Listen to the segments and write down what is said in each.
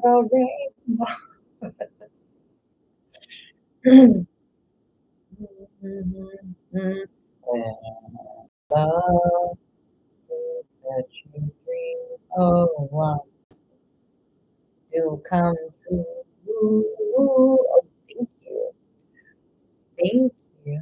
a rainbow. Mhm, mhm. When love is that you dream of one to come true. Oh, thank you. Thank you.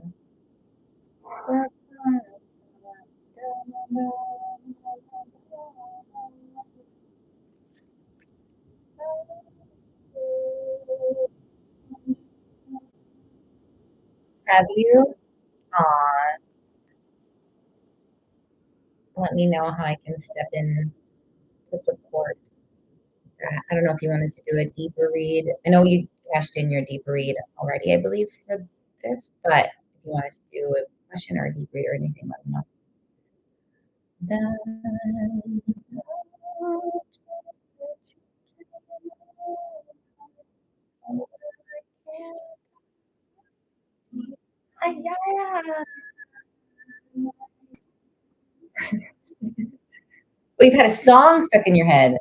Have you? Aw, let me know how I can step in to support that. I don't know if you wanted to do a deeper read. I know you cashed in your deeper read already, I believe, for this, but if you wanted to do a question or a deep read or anything, let me know. We've had a song stuck in your head.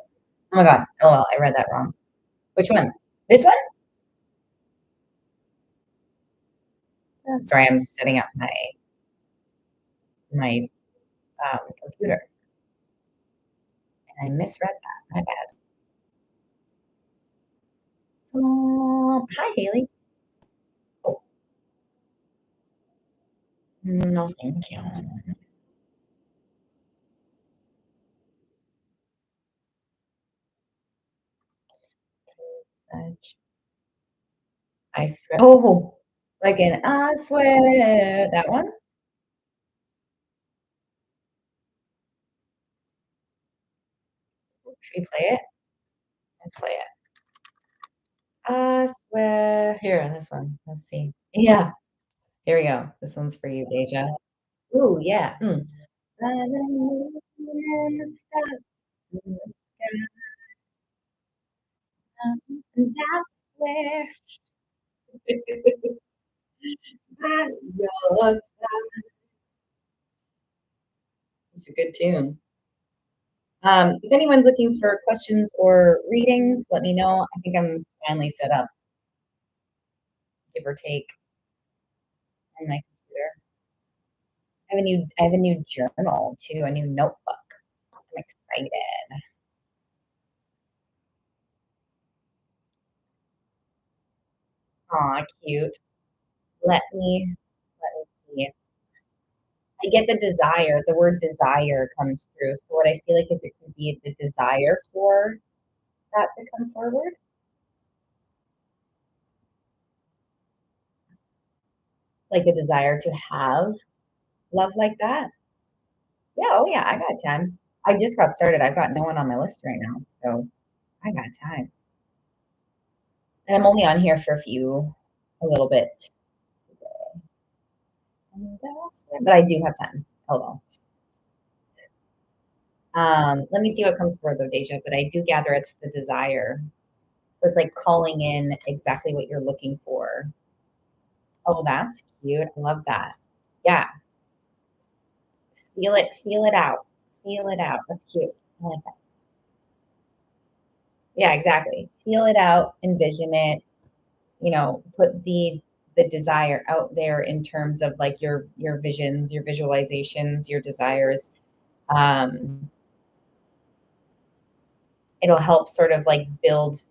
Oh my god. LOL, I read that wrong. Which one? This one? Sorry, I'm just setting up my computer, and I misread that. My bad. Hi, Haley. Oh, no, thank you. I swear. Oh, like an I swear. That one? Should we play it? Let's play it. I swear. Here, this one. Let's see. Yeah, here we go. This one's for you, Deja. Ooh, yeah. Mm. That's where I lost. It's a good tune. If anyone's looking for questions or readings, let me know. I think I'm finally set up, give or take, on my computer. I have a new journal too, a new notebook. I'm excited. Aw, cute. Let me see. I get the desire. The word desire comes through. So what I feel like is it could be the desire for that to come forward, like a desire to have love like that. Yeah, oh yeah, I got time. I just got started. I've got no one on my list right now, so I got time. And I'm only on here for a little bit today. But I do have time. Hold on. Let me see what comes forward though, Deja, but I do gather it's the desire. So it's like calling in exactly what you're looking for. Oh, that's cute. I love that. Yeah. Feel it out. Feel it out. That's cute. I like that. Yeah, exactly. Feel it out, envision it, put the desire out there in terms of like your visions, your visualizations, your desires. Um, it'll help sort of like build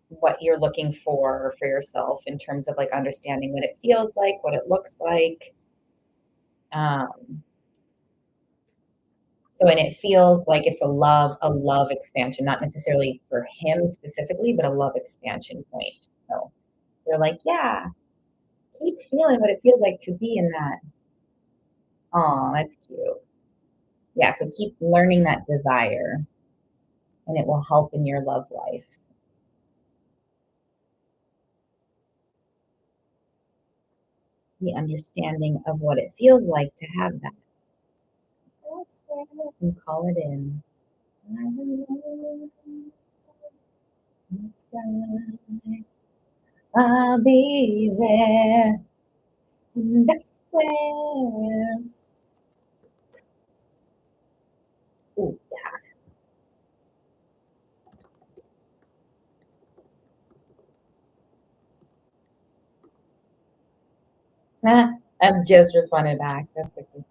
what you're looking for yourself in terms of like understanding what it feels like, what it looks like. Um, so and it feels like it's a love expansion, not necessarily for him specifically, but a love expansion point. So they're like, yeah, keep feeling what it feels like to be in that. Oh, that's cute. Yeah, so keep learning that desire and it will help in your love life. The understanding of what it feels like to have that. And call it in. I'll be there. That's where. Ooh, I'm just responded back. That's a good.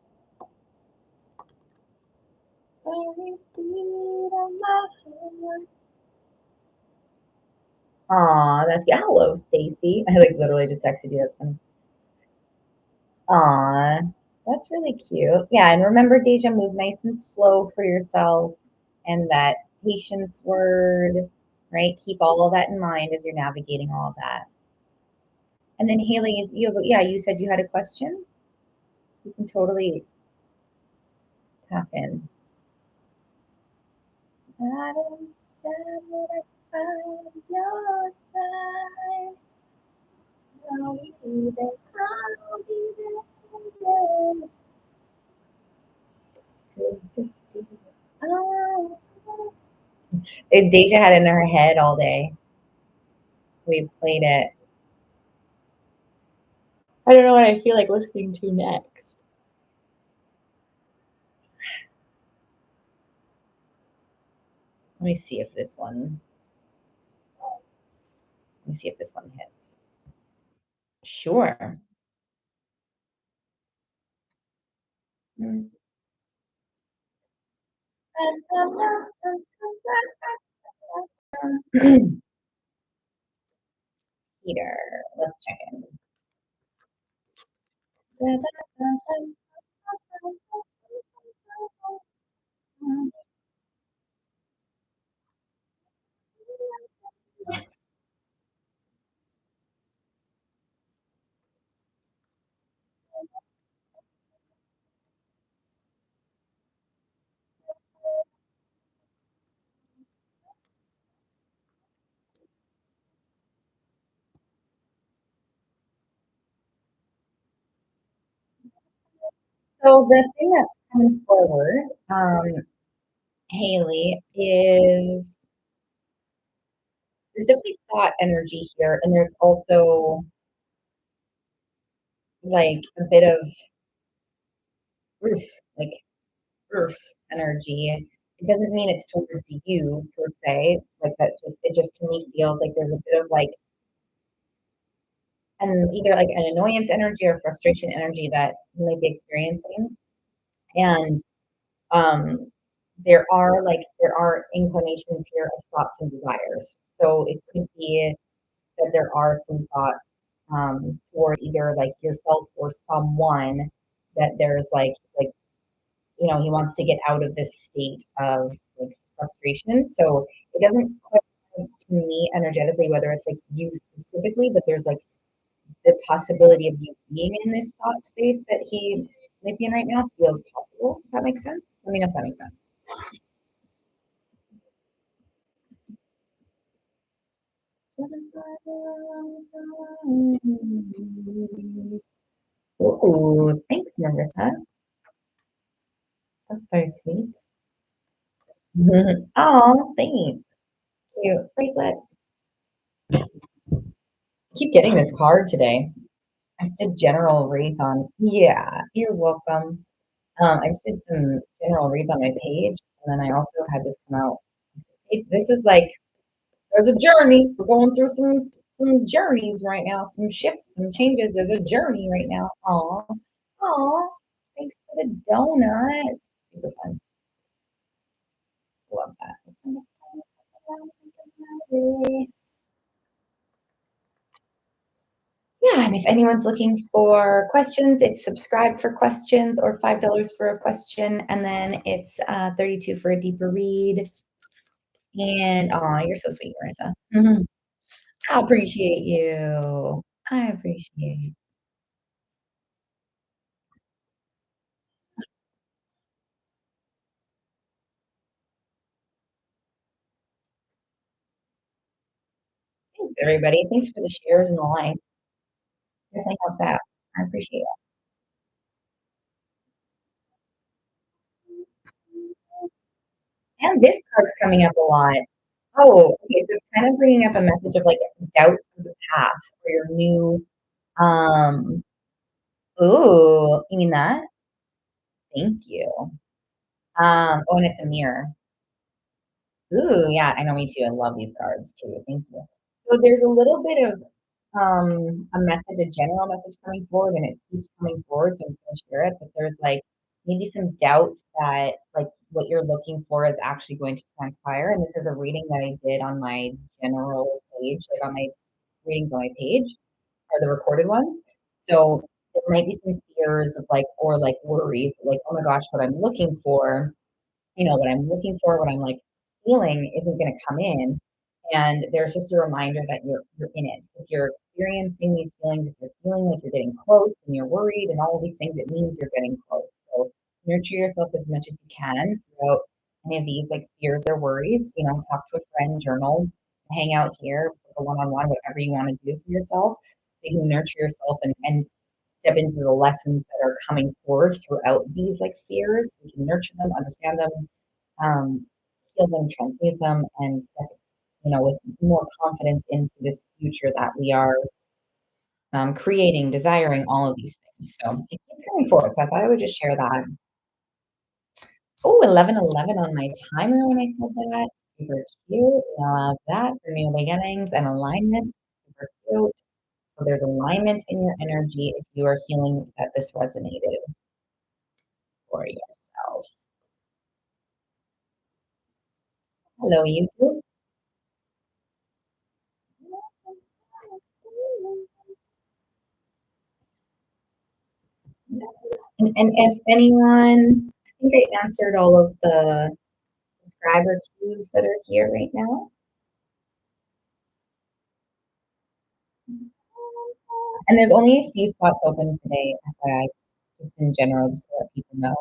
Aw, that's good. Hello, Stacy. I like literally just texted you. That's funny. Aw, that's really cute. Yeah, and remember, Deja, move nice and slow for yourself, and that patience word, right? Keep all of that in mind as you're navigating all of that. And then Haley, yeah, you said you had a question. You can totally tap in. I don't stand when I find your side. I'll be there. I'll be there. Oh. Deja had it in her head all day. We played it. I don't know what I feel like listening to next. Let me see if this one. Let me see if this one hits. Sure. Mm. Peter, let's check in. So the thing that's coming forward, Haley, is there's definitely thought energy here, and there's also like a bit of earth, like earth energy. It doesn't mean it's towards you per se, like that. Just it just to me feels like there's a bit of like an either like an annoyance energy or frustration energy that you might be experiencing, and um, there are inclinations here of thoughts and desires. So it could be that there are some thoughts towards either like yourself or someone that there's like he wants to get out of this state of like frustration. So it doesn't quite to me energetically whether it's like you specifically, but there's like the possibility of you being in this thought space that he might be in right now feels possible. Does that make sense? Let me know if that makes sense. Ooh, thanks, Marissa. That's very sweet. Oh, thanks. Cute bracelets. I keep getting this card today. I just did general reads on. Yeah, you're welcome. I just did some general reads on my page, and then I also had this come out. This is like there's a journey. We're going through some journeys right now, some shifts, some changes. There's a journey right now. Aw, aw. Thanks for the donut. Super fun. Love that. Yeah, and if anyone's looking for questions, it's subscribe for questions or $5 for a question, and then it's 32 for a deeper read. And oh, you're so sweet, Marissa. Mhm. I appreciate you. I appreciate you. Thanks, everybody. Thanks for the shares and the likes. Definitely helps out. I appreciate it. And this card's coming up a lot. Oh, okay. So it's kind of bringing up a message of like doubts of the past or your new. Um. Ooh, you mean that? Thank you. Oh, and it's a mirror. Ooh, yeah, I know, me too. I love these cards too. Thank you. So there's a little bit of a message, a general message coming forward, and it keeps coming forward, so I'm gonna share it, but there's, like, maybe some doubts that, like, what you're looking for is actually going to transpire, and this is a reading that I did on my general page, like, on my readings on my page, or the recorded ones. So, there might be some fears of, like, or, like, worries, like, "Oh my gosh, what I'm looking for, what I'm looking for, what I'm, like, feeling isn't gonna come in." And there's just a reminder that you're in it. If you're experiencing these feelings, if you're feeling like you're getting close and you're worried and all of these things, it means you're getting close. So nurture yourself as much as you can throughout any of these like fears or worries. Talk to a friend, journal, hang out here, book a one-on-one, whatever you want to do for yourself. So you can nurture yourself and step into the lessons that are coming forward throughout these like fears. You can nurture them, understand them, um, heal them, transmute them, and step, with more confidence into this future that we are creating, desiring, all of these things. So it keeps coming forward. So I thought I would just share that. Oh, 11:11 on my timer when I said that. Super cute. Love that for new beginnings and alignment. Super cute. So there's alignment in your energy if you are feeling that this resonated for yourself. Hello, YouTube. And if anyone, I think I answered all of the subscriber queues that are here right now. And there's only a few spots open today, FYI, just in general, just to let people know.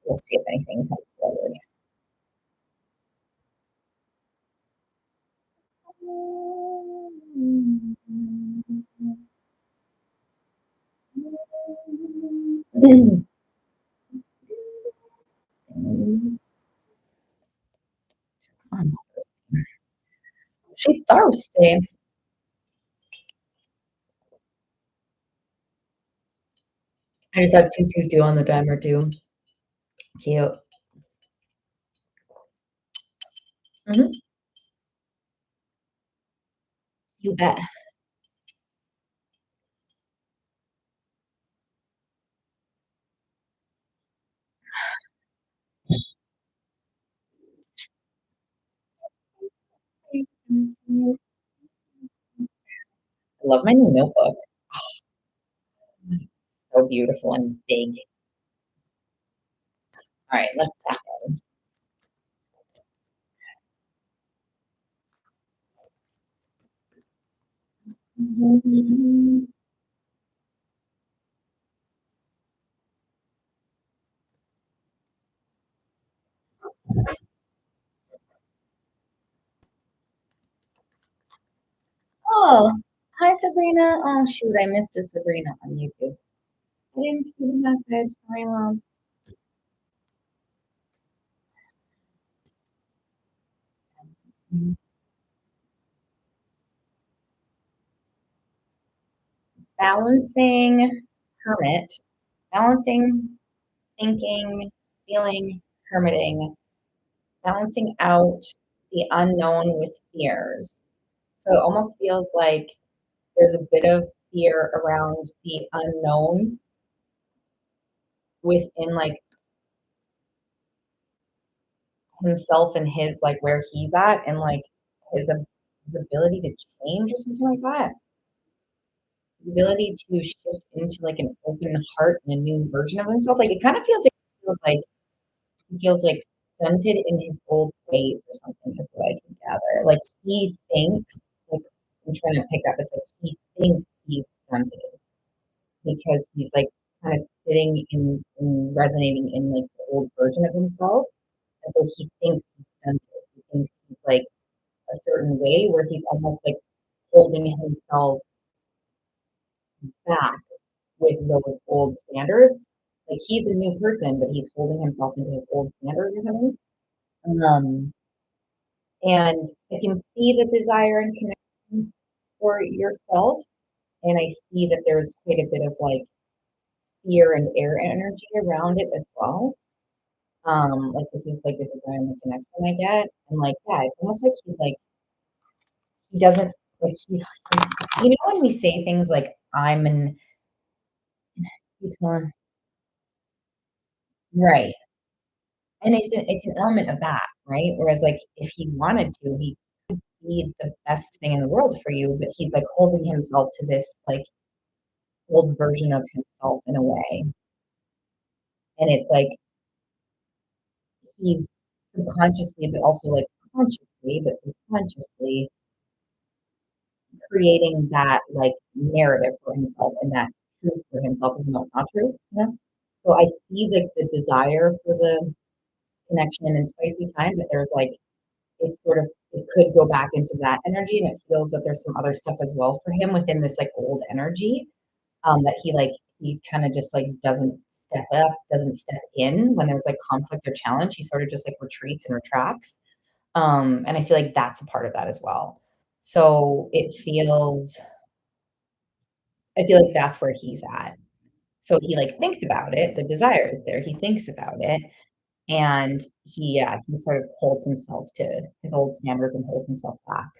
We'll see if anything comes forward. She thirsty. I just have 222 on the timer too. Cute. Hmm. You bet. I love my new notebook. So beautiful and big. All right, let's tap in. Oh, hi Sabrina. Oh shoot, I missed a Sabrina on YouTube. I didn't see the message. Sorry, Mom. Balancing hermit, balancing thinking, feeling, hermiting, balancing out the unknown with fears. So it almost feels like there's a bit of fear around the unknown within like himself and his like where he's at and like his, his ability to change or something like that. His ability to shift into like an open heart and a new version of himself. Like it kind of feels like stunted in his old ways or something is what I can gather. Like he thinks, like I'm trying to pick up, it's like he thinks he's stunted because he's like kind of sitting in resonating in like the old version of himself. And so he thinks he's stunted. He thinks he's like a certain way where he's almost like holding himself back with those old standards. Like he's a new person, but he's holding himself into his old standards or something. Um, and I can see the desire and connection for yourself, and I see that there's quite a bit of like fear and air energy around it as well. Like this is like the desire and the connection I get, and like yeah, it's almost like he doesn't. Like, he's you know, when we say things like, "I'm an" right, and it's an element of that, right? Whereas, like, if he wanted to, he be the best thing in the world for you, but he's, like, holding himself to this, like, old version of himself in a way, and it's like he's subconsciously, but also, like, consciously, but subconsciously creating that, like, narrative for himself and that truth for himself even though it's not true, you know? So I see, like, the desire for the connection and spicy time, but there's, like, it's sort of it could go back into that energy, and it feels that there's some other stuff as well for him within this, like, old energy, that he kinda just, like, doesn't step up, doesn't step in when there's, like, conflict or challenge, he sort of just, like, retreats and retracts, and I feel like that's a part of that as well. So I feel like that's where he's at. So he, like, thinks about it, the desire is there, he thinks about it, and he sort of holds himself to his old standards and holds himself back.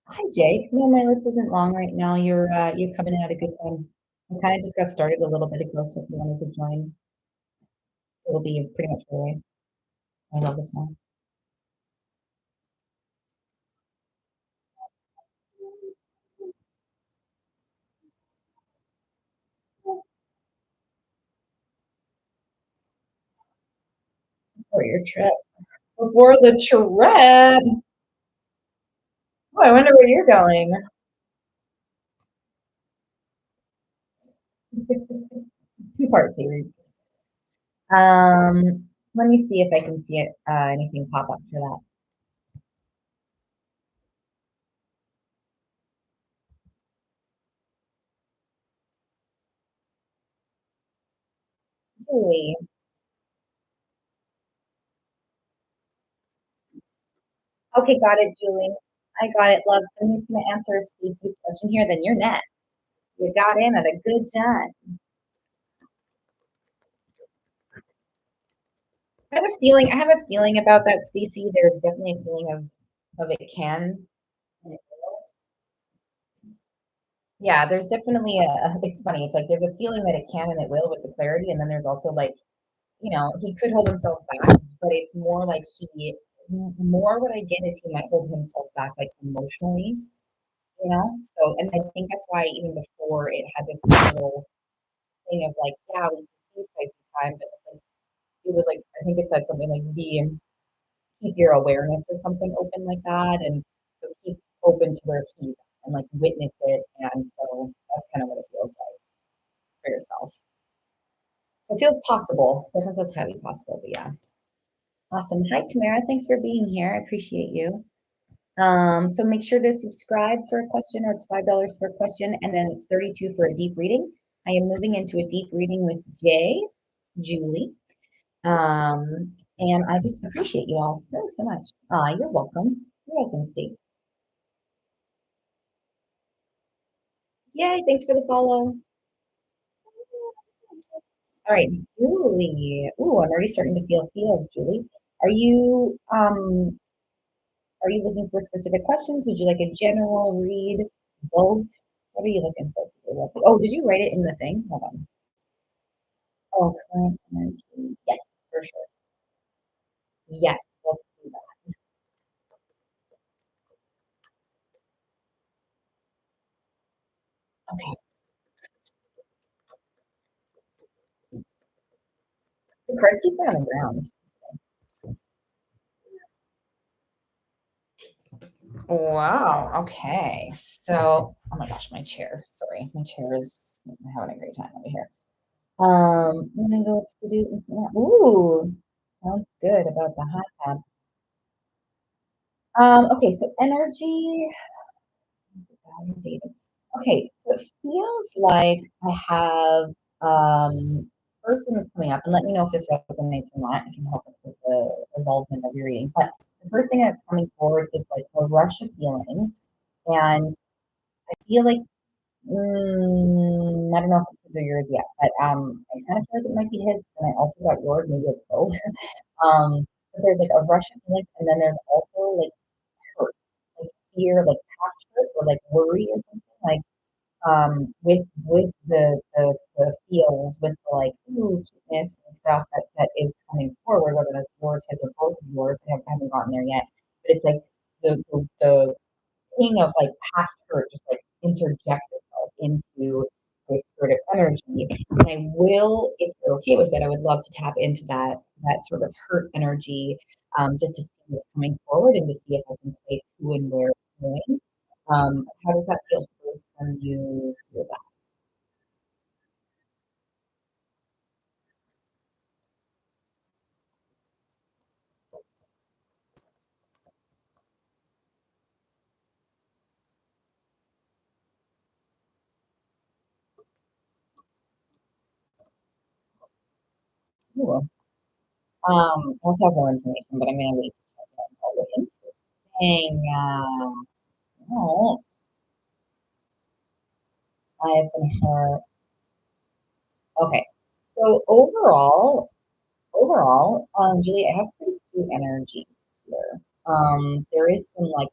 Hi, Jake. No, my list isn't long right now. You're coming in at a good time. I kinda just got started a little bit ago, so if you wanted to join, it'll be pretty much right away. I love this song. For your trip. Before the trip! Oh, I wonder where you're going. 2-part series. Let me see if I can see it, anything pop up for that. Julie. Okay, got it, Julie. I got it, love. I'm just gonna answer Stacey's question here, then you're next. You got in at a good time. I have a feeling about that, Stacey. There's definitely a feeling of it can and it will. Yeah, there's definitely it's funny. It's like there's a feeling that it can and it will with the clarity, and then there's also like, he could hold himself back, but it's more like more what I get is he might hold himself back like emotionally, you know? So, and I think that's why even before it had this little thing of like, yeah, we can see spicy time, but it's like, it was like, I think it said something like, keep your awareness or something open like that. And so keep open to where he's at and like witness it. And so that's kind of what it feels like for yourself. So it feels possible. Definitely feels highly possible, but yeah. Awesome. Hi, Tamara. Thanks for being here. I appreciate you. So make sure to subscribe for a question, or it's $5 per question, and then it's 32 for a deep reading. I am moving into a deep reading with Jay, Julie. And I just appreciate you all so, so much. You're welcome. You're welcome, Stace. Yay, thanks for the follow. All right, Julie. Ooh, I'm already starting to feel feels, Julie. Are you um are you looking for specific questions? Would you like a general read? Both? What are you looking for? Oh, did you write it in the thing? Hold on. Oh, current energy. Yes, for sure. Yes, let's do that. Okay. The cards keep on the ground. Wow. Okay. So, oh my gosh, my chair. Sorry, my chair is having a great time over here. I'm gonna go do this. Ooh, sounds good about the hot tub. Okay, so energy. Validated. Okay, so it feels like I have first thing that's coming up, and let me know if this resonates or not. It can help us with the involvement of your reading. But the first thing that's coming forward is like a rush of feelings, and I feel like I don't know if these are yours yet, but I kind of feel like it might be his, and I also got yours, maybe it's both. but there's like a rush of feelings, and then there's also like hurt, like fear, like past hurt or like worry or something like with the feels, with the like ooh, cuteness and stuff that is coming forward, whether that's yours, his, or both of yours. I haven't gotten there yet, but it's like the thing of like past hurt just like interjects itself into this sort of energy. And I will, if you're okay with it, I would love to tap into that sort of hurt energy, just to see what's coming forward and to see if I can place who and where it's going. How does that feel first when you hear that? Cool. I also have more information, but I'm gonna wait. Oh, interesting. Oh, I've been hurt. Okay. So overall, Julie, I have pretty good energy here. There is some like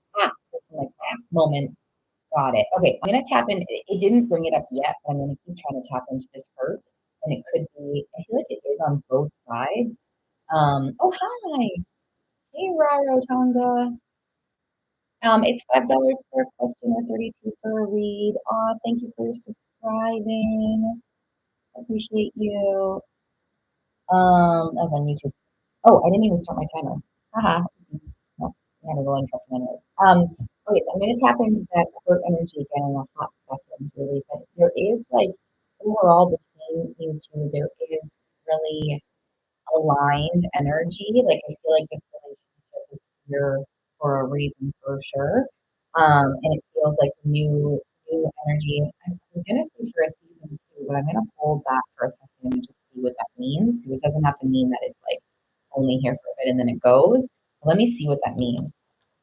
there's some like moment. Got it. Okay, I'm gonna tap in. It didn't bring it up yet, but I'm gonna keep trying to tap into this hurt, and it could be. I feel like it is on both sides. Oh hi, hey Raro Tonga. It's $5 for a question or 32 for a read. Thank you for subscribing. I appreciate you. I was on YouTube. Oh, I didn't even start my timer. Haha. No, I had a rolling question anyway. Okay, so I'm gonna tap into that hurt energy again in a hot second, really. But there is like overall between you two, there is really aligned energy. Like I feel like this relationship is here for a reason for sure. And it feels like new energy. I'm gonna say for a season two, but I'm gonna hold that for a second and just see what that means. Because it doesn't have to mean that it's like only here for a bit and then it goes. Let me see what that means.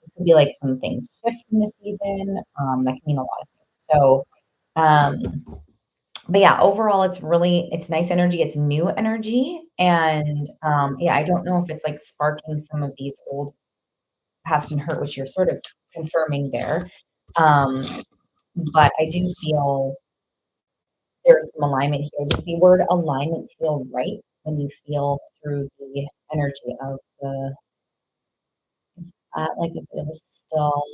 It could be like some things shift in the season. That can mean a lot of things. So but yeah, overall, it's nice energy. It's new energy, and yeah, I don't know if it's like sparking some of these old past and hurt, which you're sort of confirming there. Um, but I do feel there's some alignment here. Does the word alignment feel right when you feel through the energy of the? It's at like a bit of a stall.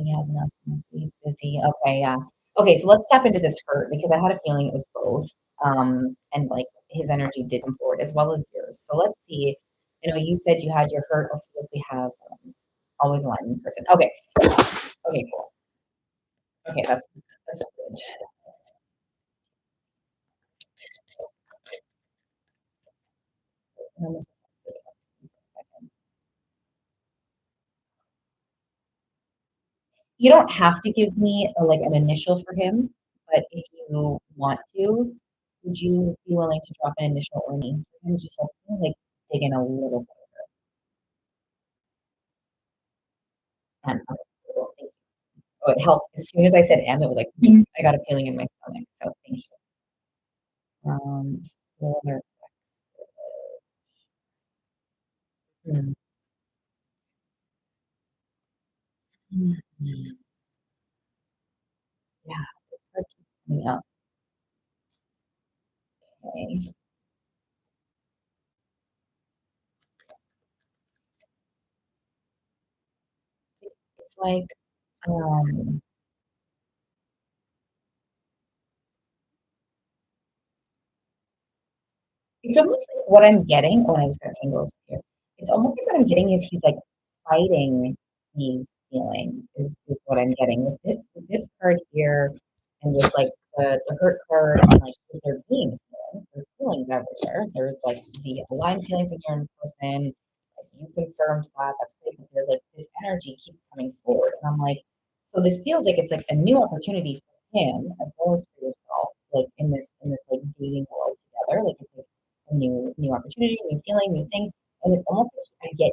He has enough. Must be busy. Okay, yeah. Okay, so let's tap into this hurt because I had a feeling it was both. And like his energy did come forward as well as yours. So let's see. You know, you said you had your hurt. Let's see if we have always alignment person. Okay. Okay, cool. Okay, that's good. Almost- You don't have to give me like an initial for him, but if you want to, would you be willing to drop an initial or name for him? Just help me like dig in a little bit. And cool, thank you. Oh, it helped. As soon as I said M, it was like "Bing," I got a feeling in my stomach. So thank you. Solar plexus. Mm, mm, yeah, this card keeps coming up. Okay. It's like um it's almost like what I'm getting. Oh, I just got tingles here. It's almost like what I'm getting is he's like fighting these feelings is what I'm getting with this card here and with like the hurt card and like with there being feelings, there's feelings everywhere. There's like the aligned feelings with your own person. Like you confirmed that. That's great. But there's like this energy keeps coming forward. And I'm like, so this feels like it's like a new opportunity for him as well as for yourself, like in this like dating world together. Like it's like a new opportunity, new feeling, new thing. And it's almost like I get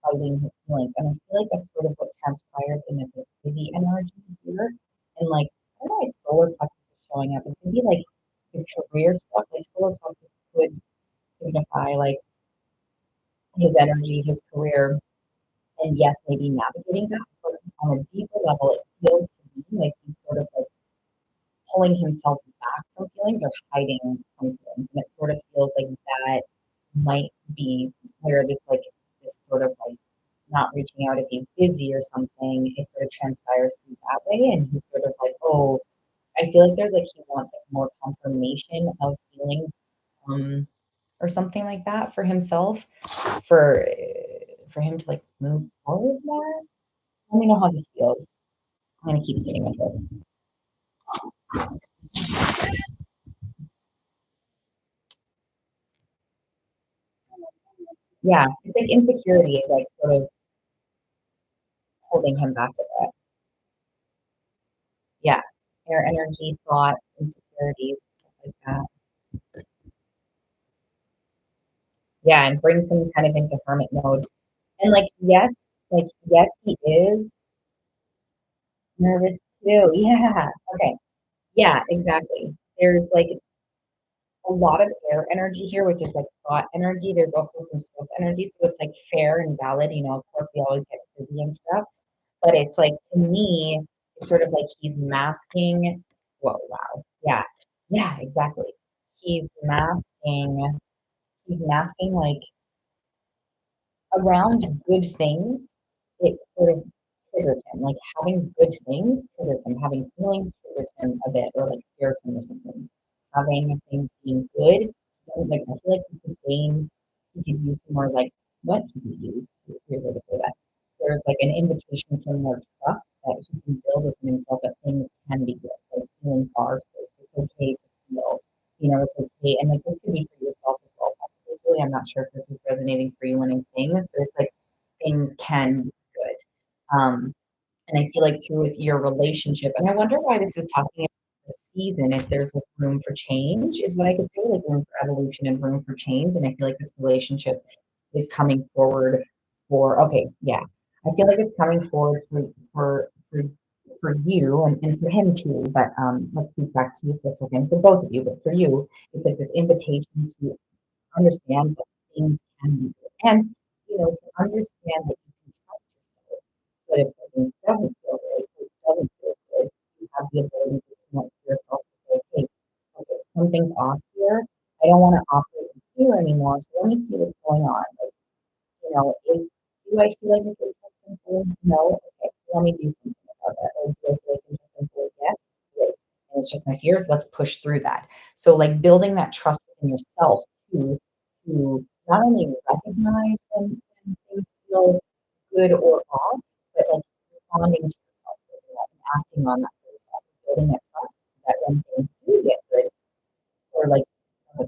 fighting his feelings. And I feel like that's sort of what transpires in this like, busy energy here. And like, I don't know why solar plexus is showing up. It could be like the career stuff. Like solar plexus could signify like his energy, his career, and yes, maybe navigating that, but on a deeper level, it feels to me like he's sort of like pulling himself back from feelings or hiding from feelings. And it sort of feels like that might be where this sort of like not reaching out if he's busy or something, it sort of transpires through that way. And he's sort of like, oh, I feel like there's like he wants like more confirmation of feelings, or something like that for himself, for for him to like move forward more. Let me know how this feels. I'm gonna keep sitting with this. Yeah, it's like insecurity is like sort of holding him back a bit. Yeah, air energy, thoughts, insecurities, stuff like that. Yeah, and brings him kind of into hermit mode. And like yes, he is nervous too. Yeah. Okay. Yeah, exactly. There's like a lot of air energy here, which is like thought energy. There's also some space energy, so it's like fair and valid. Of course, we always get busy and stuff, but it's like to me, it's sort of like he's masking. Whoa, wow, yeah, yeah, exactly. He's masking. He's masking like around good things. It sort of triggers him. Like having good things triggers him. Having feelings triggers him a bit, or like scares him or something. Having things being good doesn't like. I feel like he could gain. He could use more like what could he use? Here's a way to say that. There's like an invitation for more trust that he can build within himself that things can be good. Like feelings are safe. It's okay to feel. It's okay. And like this could be for yourself as well. Possibly. I'm not sure if this is resonating for you when I'm saying this, but it's like things can be good. And I feel like through with your relationship, and I wonder why this is talking about the season, if there's like room for change, is what I could say, like room for evolution and room for change. And I feel like this relationship is coming forward for okay, yeah. I feel like it's coming forward for you and for him too. But let's speak back to you for a second, for both of you, but for you, it's like this invitation to understand that things can be good. And to understand that you can trust yourself, that if something doesn't feel right, or doesn't feel good, you have the ability to connect to yourself to say, hey, okay, something's off here. I don't want to operate in fear anymore. So let me see what's going on. Like, is do I feel like I can trust and fully? No. Okay, let me do something about that. Or do I feel like I can trust and fully? Yes. Great. And it's just my fears. Let's push through that. So like building that trust in yourself to not only recognize when things feel good or off, but like responding to yourself and acting on that for yourself, building that trust so that when things do get good, or like when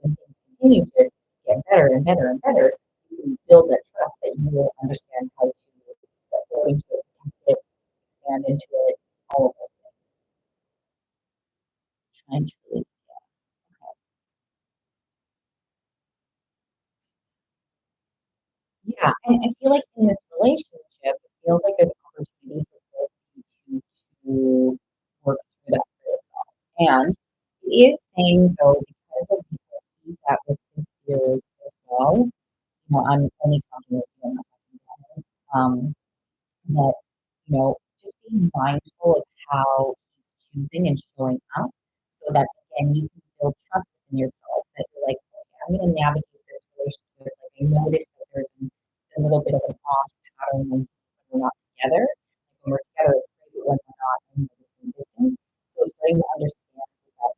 things continue to get better and better and better, you can build that trust that you will understand how to step forward into it, protect it, expand into it, all of those things. Trying to really, yeah, and I feel like in this relationship, it feels like there's opportunities for both of you to work through that for yourself. And it is saying though, because of the that with his fears as well, I'm only talking with you, I'm not talking about him. That, just being mindful of how he's choosing and showing up so that again you can build trust within yourself that you're like, okay, I'm gonna navigate this relationship. Like I noticed that there's a little bit of an off pattern when we're not together. Like when we're together it's great, but when we're not in the same distance. So starting to understand that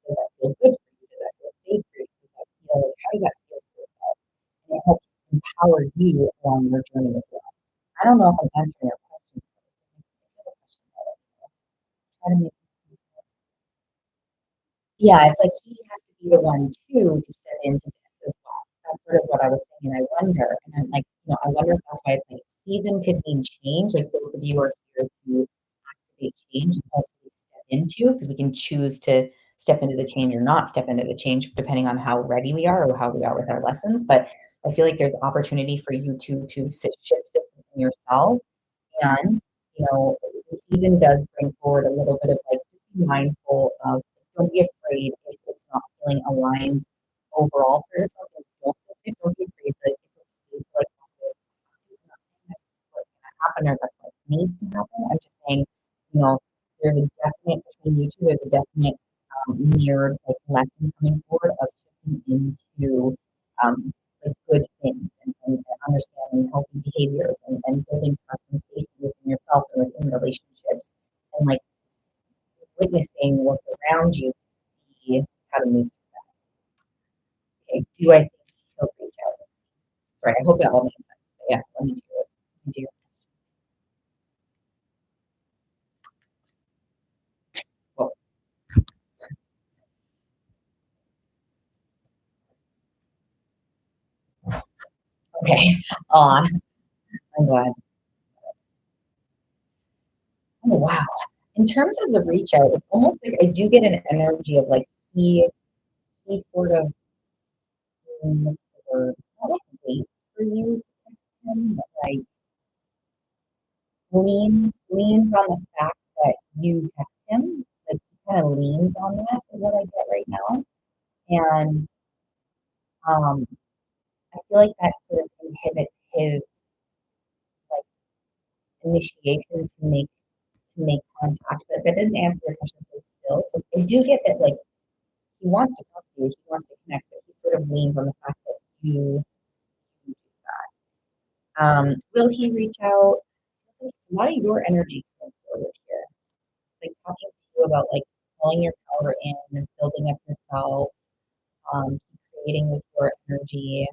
does that feel good for you? Does that feel safe for you? Does that feel like how does that feel for yourself? And it helps empower you along your journey as well. I don't know if I'm answering your questions. Yeah, it's like he has to be the one too to step into this as well. That's sort of what I was saying. And I wonder, and I'm like, I wonder if that's why it's like season could mean change. Like both of you are here to activate change and hopefully step into because we can choose to step into the change or not step into the change depending on how ready we are or how we are with our lessons. But I feel like there's opportunity for you to shift it in yourself. And, the season does bring forward a little bit of like, just be mindful of, don't be afraid if it's not feeling aligned overall for yourself. Like, don't be afraid happen or that's what needs to happen. I'm just saying, you know, there's a definite between you two, there's a definite mirrored like lesson coming forward of shifting into um, like good things and understanding healthy behaviors and building trust and safety within yourself and within relationships and like witnessing what's around you to see how to move. Okay, do I think he'll reach out? Sorry, I hope that all makes sense. But yes, let me do it. Let me do it. Well, okay, on. I'm glad. Oh wow. In terms of the reach out, it's almost like I do get an energy of like he sort of what's the word? Not like waits for you to text him, but like leans on the fact that you text him. Like he kind of leans on that is what I get right now. And um I feel like that sort of inhibits his like initiation to make contact. But that doesn't answer your question so still. So I do get that like he wants to talk to you, he wants to connect, but he sort of leans on the fact that you do that. Will he reach out? I think it's a lot of your energy going forward here. Like talking to you about like pulling your power in and building up yourself, creating with your energy.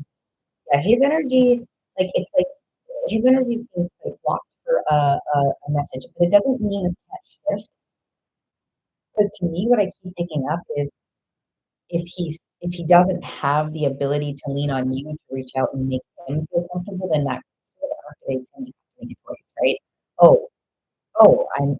Yeah, his energy, it's like his energy seems quite blocked for a message, but it doesn't mean this can't shift. Because to me, what I keep picking up is if he doesn't have the ability to lean on you to reach out and make him feel comfortable, then that sort of activates him to make a choice, right? Oh, oh, I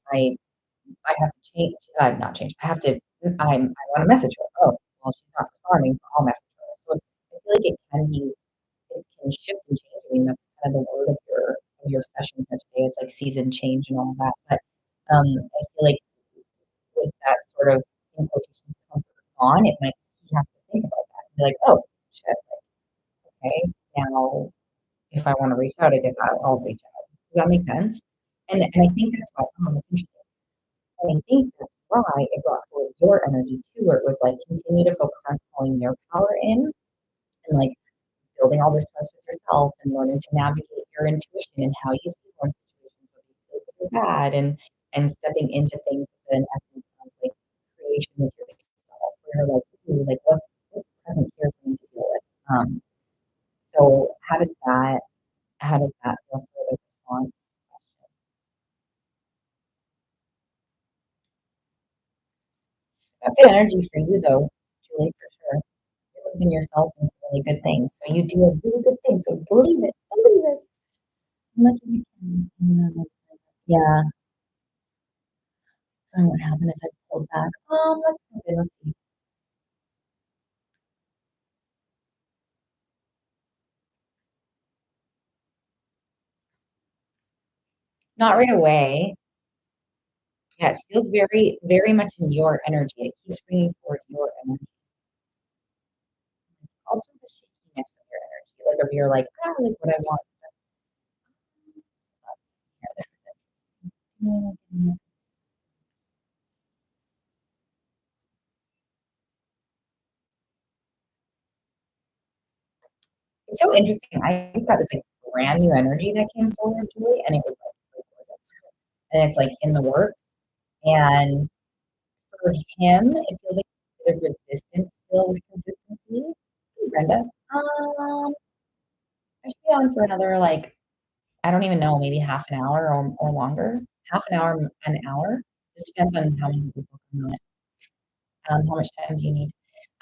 have to change, not change. I have to. I want to message her. Oh, well, she's not responding, so I'll message her. So I feel like it can shift and change. I mean, that's kind of the word of your session for today is like season change and all that. But I feel like with that sort of in quotations comfort on, it might he has to think about that and be like, oh shit, okay, now if I want to reach out, I guess I'll reach out. Does that make sense? And I think that's why it's interesting. And I think that's why it brought forward your energy too, where it was like continue to focus on pulling your power in and like building all this trust with yourself and learning to navigate your intuition and how you feel in situations where you feel good or bad and stepping into things with an essence of like creation with yourself where you're like, ooh, like what's present here for me to deal with. So how does that feel for the response question? That's the energy for you though, Julie, for sure. You're moving yourself into really good things. So you do a really good thing. So believe it as much as you can. Yeah. So what happened if I pulled back? Let's see. Not right away. Yeah, it feels very, very much in your energy. It keeps bringing forward your energy. Also the shakiness of your energy. Like if you're like, like what I want. Let's see here. This is interesting. It's so interesting. I just got this like brand new energy that came forward, Julie, and it was like really gorgeous. And it's like in the works. And for him, it feels like a bit of resistance still with consistency. Hey, Brenda. I should be on for another like I don't even know, maybe half an hour or longer. Half an hour. Just depends on how many people come on it. How much time do you need?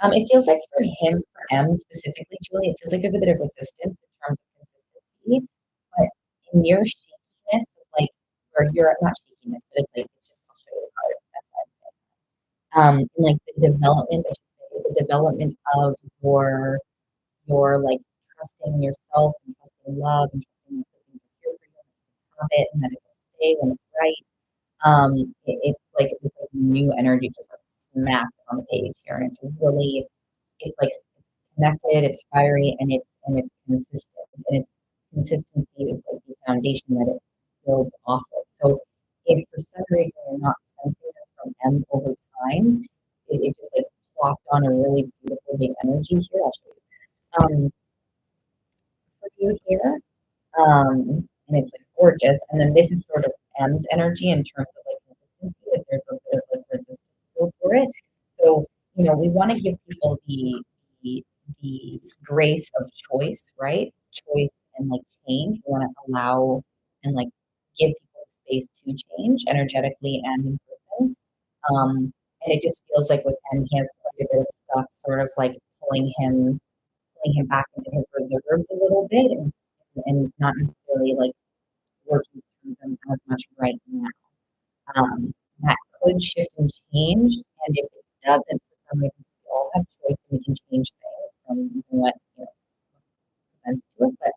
It feels like for him, for M specifically, Julie, it feels like there's a bit of resistance in terms of consistency. But in your shakiness, like, or your not shakiness, but it's like it's just I'll show you the card. That's what I'm saying. And like the development, I should say, the development of your like trusting yourself and trusting love and trusting that things are here for you and you can have it and that it will stay when it's right. It's like this like new energy just like smacked on the page here, and it's really it's like it's connected, it's fiery, and it's consistent, and its consistency is like the foundation that it builds off of. So if for some reason you're not sensing this from M over time, it just like plopped on a really beautiful big energy here. I'll show you. For you here. And it's like gorgeous. And then this is sort of M's energy in terms of like consistency, is there's a bit of like resistance still for it. So, we want to give people the grace of choice, right? Choice and like change. We want to allow and like give people space to change energetically and in person. And it just feels like with him, he has quite a bit of stuff sort of like pulling him back into his reserves a little bit and not necessarily like working through them as much right now. That could shift and change, and if it doesn't, for some reason, we all have choice and we can change things from even what what's presented to us. But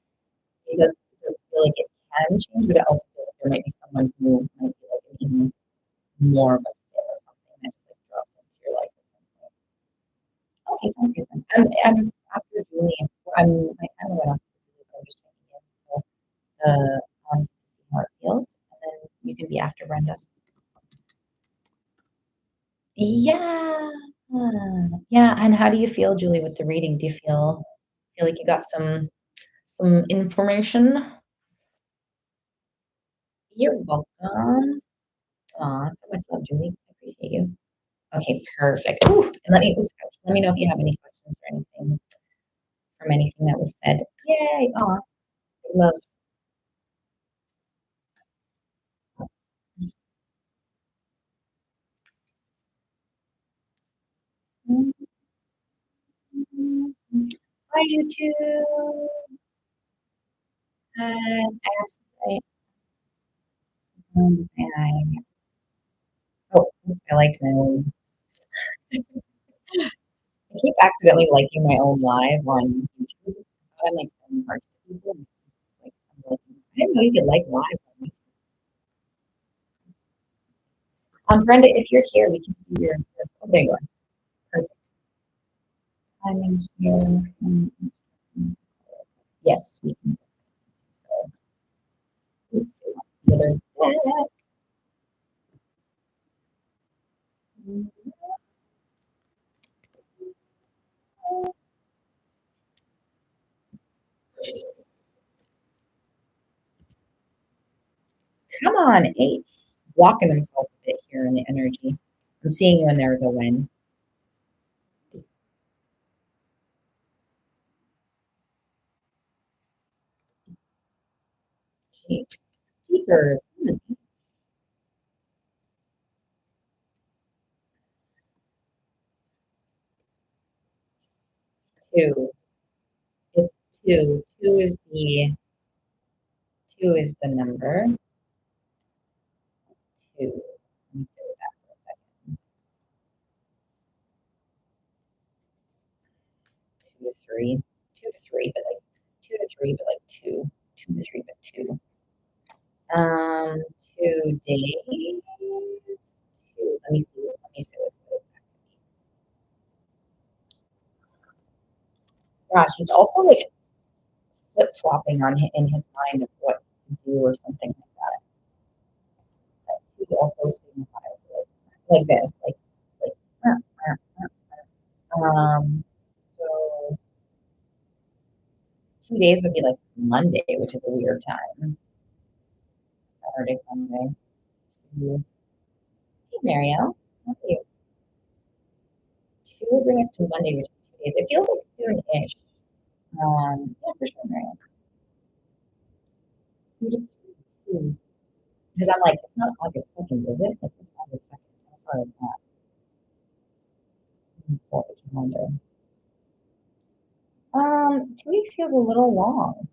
it does feel like it can change, but it also feels like there might be someone who might be like an even more of a fit or something that just like drops into your life at some point. Okay, sounds good then. I'm after Julie. I kind of went off Julie, but I'm just checking in. So to see how it feels, and then you can be after Brenda. Yeah. Yeah, and how do you feel, Julie, with the reading? Do you feel like you got some information? You're welcome. Aw, so much love, Julie. I appreciate you. Okay, perfect. Ooh, and let me know if you have any questions or anything from anything that was said. Yay! Aw, love. Hi, you too. Absolutely. I oh, oops, I liked my own. I keep accidentally liking my own live on YouTube. I'm like sending hearts to people. And like, I'm like, I didn't know you could like live. Brenda, if you're here, we can do oh, there you are. Perfect timing here. Yes, we can. So, oops, the other. Come on, H. Walking himself a bit here in the energy. I'm seeing when there's a win. Jeez. Keepers. 2. It's 2. 2 is the number. 2. Let me say that for a second. 2 to 3. 2 to 3, but like 2 to 3, but like 2. 2 to 3, but 2. 2 days. 2. Let me see. Let me see what gosh, he's also like flip flopping in his mind of what to do or something like that. He also signifies like this, like uh, so 2 days would be like Monday, which is a weird time. Saturday, Sunday. Two. Hey, Marielle. How are you? 2 would bring us to Monday, which is 2 days. It feels like soon-ish. Yeah, for sure, Marielle. 2 to 3. 2. Because I'm like, it's not August 2nd, is it? Like, it's August 2nd. How far is that? Pull up the calendar. 2 weeks feels a little long,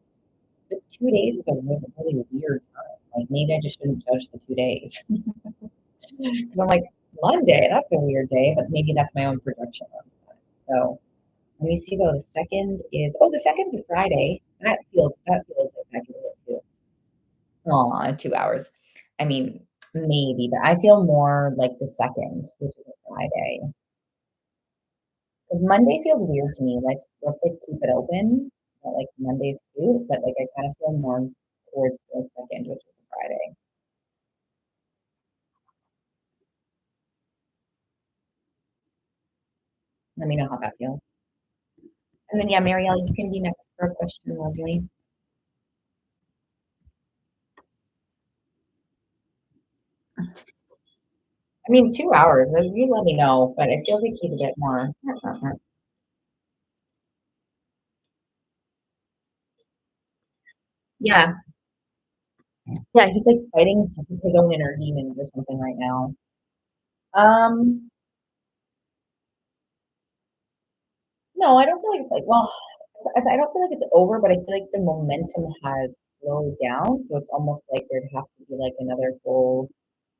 but 2 days is a really, really weird time. Like, maybe I just shouldn't judge the 2 days. Because I'm like, Monday, that's a weird day, but maybe that's my own projection of it. So let me see though. The second's a Friday. That feels like that could work too. Aw, 2 hours. I mean, maybe, but I feel more like the second, which is a Friday. Because Monday feels weird to me. Let's like keep it open. But, like Monday's cute, but like I kind of feel more towards the second, which is Friday. Let me know how that feels. And then, yeah, Marielle, you can be next for a question, lovely. I mean, 2 hours. You let me know, but it feels like he's a bit more. Yeah, yeah, he's like fighting his own inner demons or something right now. Um, no, I don't feel like it's like, well, I don't feel like it's over, but I feel like the momentum has slowed down. So it's almost like there'd have to be like another full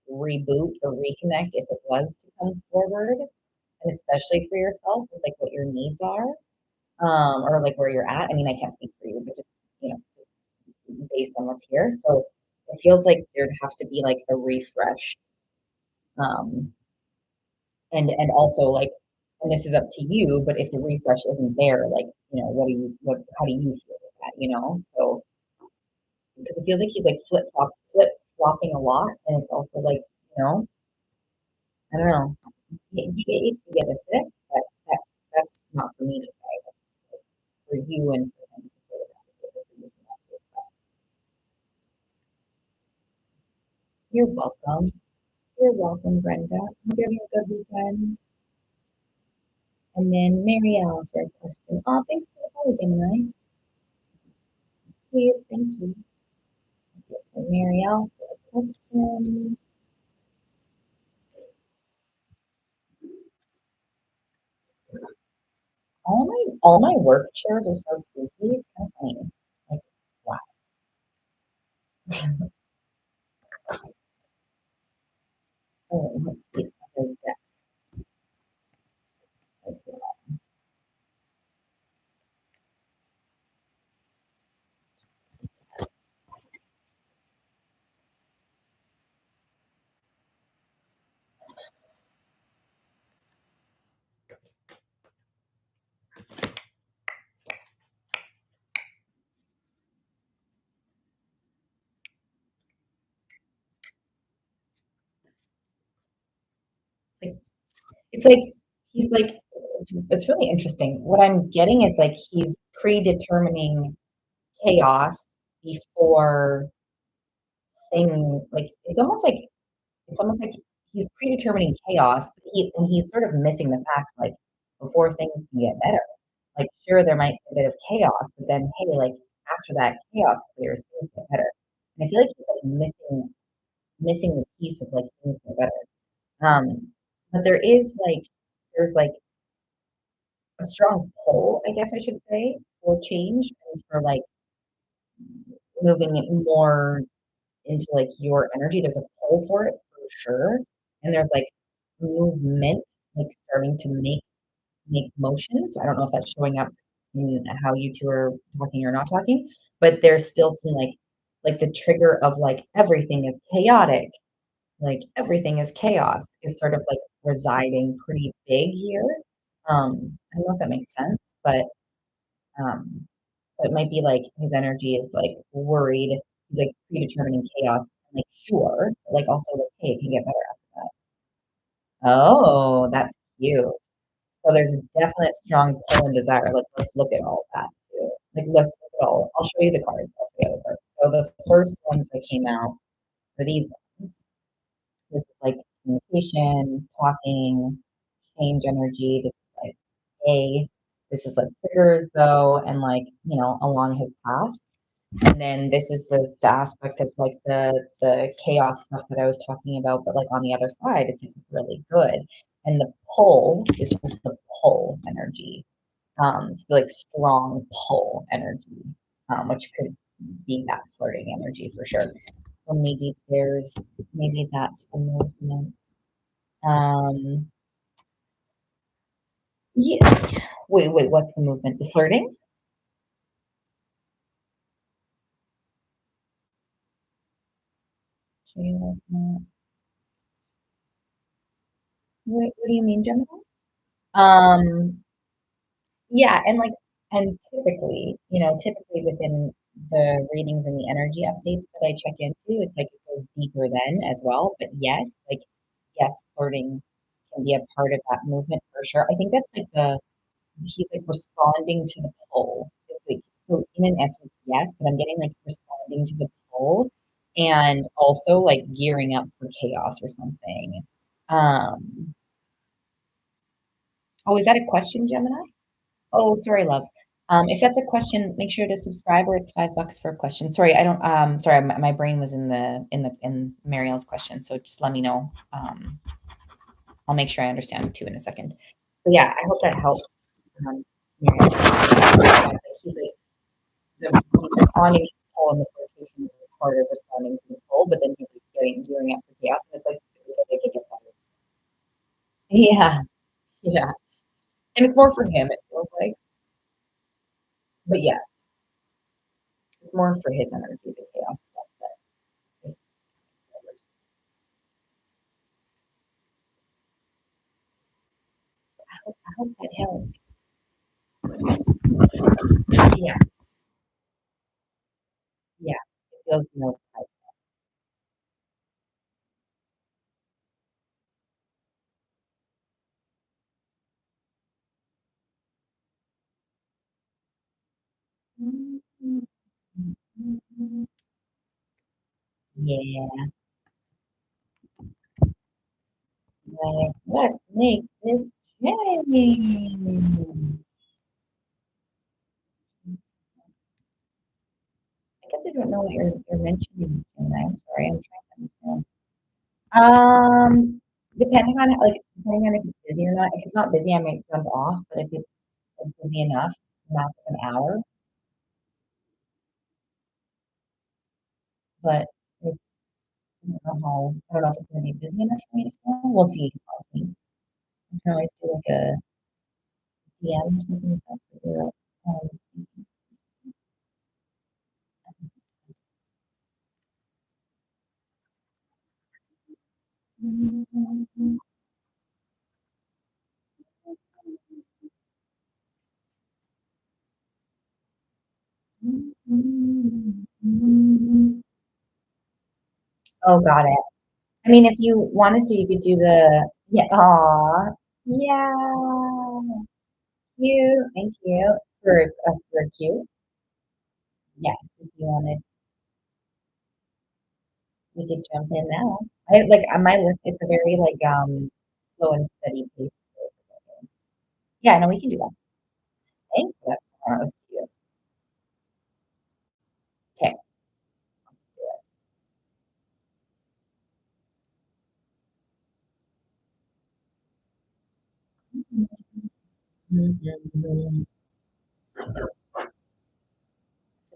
reboot or reconnect if it was to come forward, and especially for yourself, with like what your needs are, or like where you're at. I mean, I can't speak for you, but just, you know, based on what's here. So it feels like there'd have to be like a refresh. Um, and also like, and this is up to you, but if the refresh isn't there, like, you know, how do you feel with that, you know? So because it feels like he's like flip flopping a lot, and it's also like, you know, I don't know. You get a sick, but that's not for me to say. That's for you and for him to sort of advocate for. You're welcome. You're welcome, Brenda. Hope you're having a good weekend. And then Marielle for a question. Oh, thanks for the call, Gemini. Thank you. Okay, so Marielle for a question. All my work chairs are so squeaky. It's kind of funny. Like, wow. Oh, let's see. Other deck. Let's see. It's like it's like he's like it's really interesting. What I'm getting is like he's predetermining chaos before like it's almost like he's predetermining chaos, but he's sort of missing the fact like before things can get better. Like sure there might be a bit of chaos, but then hey, like after that chaos clears, things get better. And I feel like he's like missing the piece of like things get better. But there's like a strong pull, I guess I should say, for change and for like moving it more into like your energy. There's a pull for it for sure. And there's like movement like starting to make motion. So I don't know if that's showing up in how you two are talking or not talking, but there's still some like the trigger of like everything is chaotic, like everything is chaos is sort of like residing pretty big here. I don't know if that makes sense, but um, so it might be like his energy is like worried. He's like predetermining chaos, and like sure, but like also like hey, it can get better after that. Oh, that's cute. So there's a definite strong pull and desire. Like let's look at all that too. Like let's look at all. I'll show you the cards. I'll show you the cards. So the first ones that came out were these ones. This is like communication, talking, change energy. This is like A. This is like triggers though, and like, you know, along his path. And then this is the aspect that's like the chaos stuff that I was talking about, but like on the other side, it's like really good. And the pull is just the pull energy. So like strong pull energy, which could be that flirting energy for sure. So maybe that's the movement. Um, yeah. Wait, what's the movement? The flirting? What do you mean, Gemini? Um, yeah, and like, and typically, you know, typically within the readings and the energy updates that I check into, it's like it goes deeper then as well. But yes, like yes, flirting can be a part of that movement for sure. I think that's like the he's like responding to the pull. It's like, so in an essence, yes, but I'm getting like responding to the pull and also like gearing up for chaos or something. Um, oh, is that a question, Gemini? Oh, sorry, love. If that's a question, make sure to subscribe or it's $5 for a question. Sorry, I don't, sorry, my brain was in Marielle's question. So just let me know. I'll make sure I understand it too in a second. But yeah, I hope that helps. Marielle. He's like, he's responding to the poll and the flirtation is part of responding to the poll, but then he's like getting gearing up for chaos and it's like, they could get better. Yeah, yeah. And it's more for him, it feels like. But yes, it's more for his energy, the chaos stuff that is I hope that helped. Yeah, yeah. It feels more like yeah, like let's make this change. I guess I don't know what you're mentioning, and I'm sorry, I'm trying to understand. Depending on if it's busy or not. If it's not busy, I might jump off, but if it's like, busy enough, max an hour. But it's I don't know if it's gonna be busy enough for me to stay on. We'll see. I'll see. I can always do like a DM or something if that's what you're Oh, got it. I mean, if you wanted to, you could do the yeah. Aw, yeah. Cute. Thank you for cute. Yes, if you wanted, we could jump in now. I like on my list. It's a very like slow and steady pace. Yeah, no, we can do that. Thanks for that. That was cute. Okay, let's do it. I'm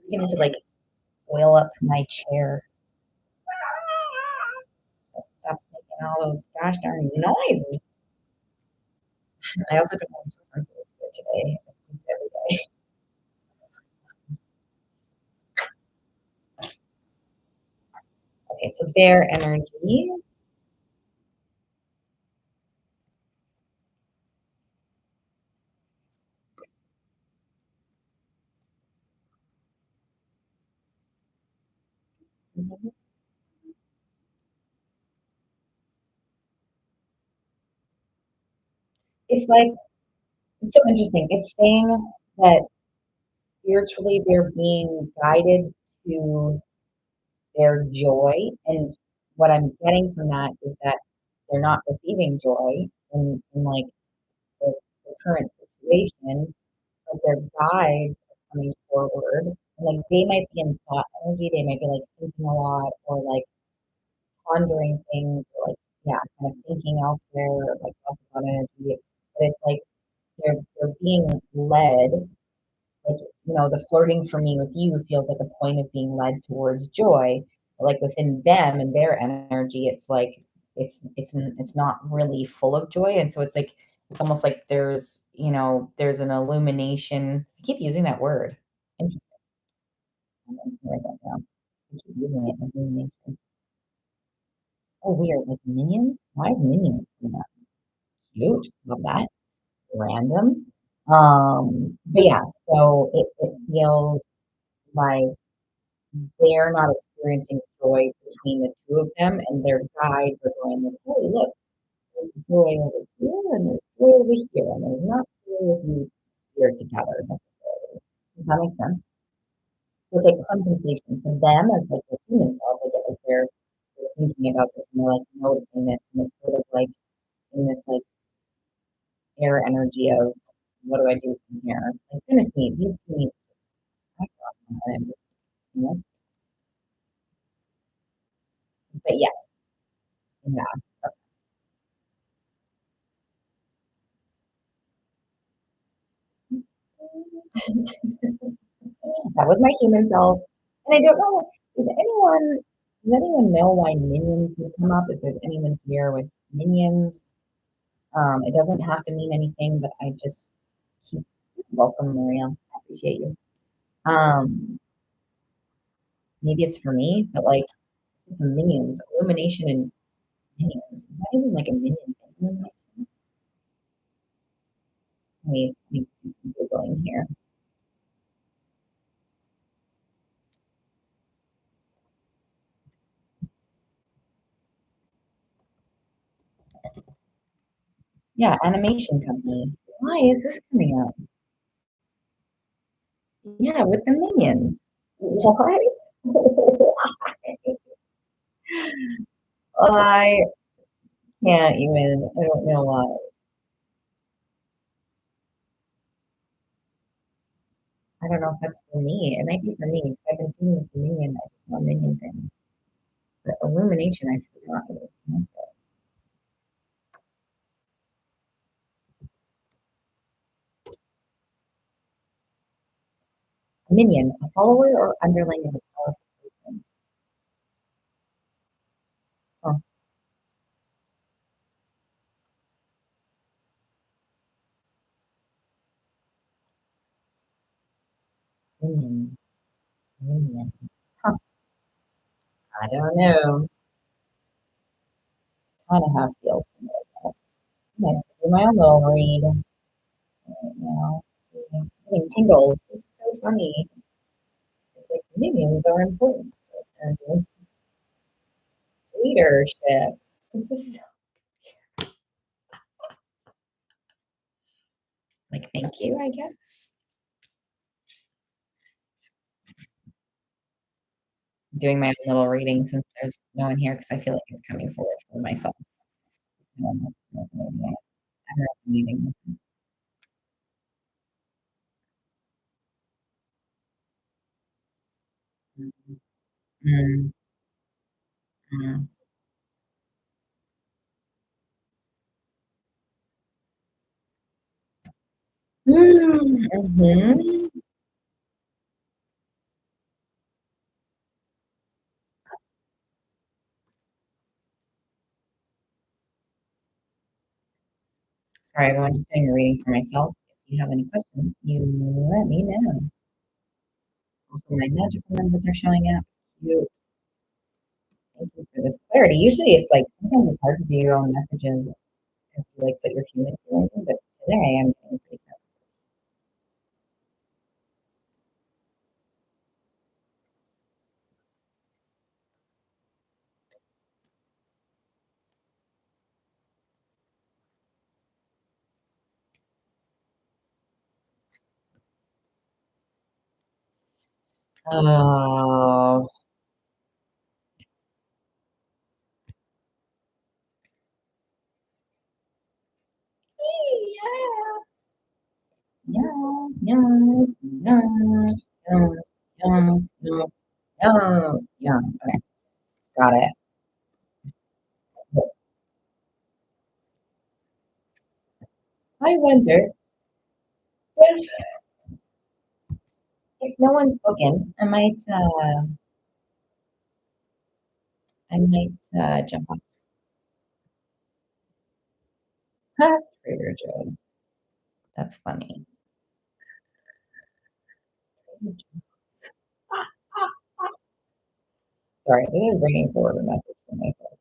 beginning to like oil up my chair. So stops making all those gosh darn noises. I also don't know I'm so sensitive to it today. It's every day. Okay, so their energy. It's like it's so interesting. It's saying that spiritually they're being guided to their joy. And what I'm getting from that is that they're not receiving joy in like the current situation, but their guides are coming forward. And like they might be in thought energy, they might be like thinking a lot or like pondering things or like yeah, kind of thinking elsewhere, or, like lots of thought energy. But it's like they're being led like the flirting for me with you feels like a point of being led towards joy. Like within them and their energy, it's like it's not really full of joy, and so it's like it's almost like there's an illumination. I keep using that word. Interesting. I'm gonna write that down. I keep using it. Illumination. Oh, weird. Like minions. Why is minions coming up? Cute. Love that. Random. But yeah. So it feels like. they're not experiencing joy between the two of them, and their guides are going like, "Hey, look, there's joy over here, and there's joy over here, and there's not joy with you here together necessarily." Does that make sense? So it's like contemplation. So them as like the human selves, I get like they're thinking about this and they're like noticing this, and it's sort of like in this like air energy of what do I do from here? Like goodness me, these two need to you know? But yes, yeah. That was my human self. And I don't know, does anyone know why minions would come up? If there's anyone here with minions, it doesn't have to mean anything, but I just keep welcome, Mariam. I appreciate you. Um, maybe it's for me, but like it's just minions, illumination and minions. Is that even like a minion thing? Let me do some Googling here. Yeah, animation company. Why is this coming up? Yeah, with the minions. What? I can't even. I don't know why. I don't know if that's for me. It might be for me. I've been seeing this minion. I just saw a minion thing. The illumination, I forgot. A minion, a follower or underling of a powerful person. Oh, minion, minion. Huh, I don't know. Kind of have feels for me, I guess. I'm gonna do my own little read right now. I'm getting tingles. This is so funny. It's like minions are important. And leadership. This is like, thank you, I guess. Doing my own little reading since there's no one here because I feel like it's coming forward for myself. I'm resonating. Mm, mm. Mhm. Sorry, everyone, just doing a reading for myself. If you have any questions, you let me know. Also, my magical numbers are showing up. You, thank you for this clarity. Usually, it's like sometimes it's hard to do your own messages because you like put your human feeling in, but today I'm getting pretty good. Oh, yeah, yeah, yeah, yeah, yeah, yeah, yeah, yeah. Okay, got it. I wonder if no one's spoken, I might jump on. Trader Joe's. That's funny. Trader Joe's. Sorry, this is bringing forward a message for myself.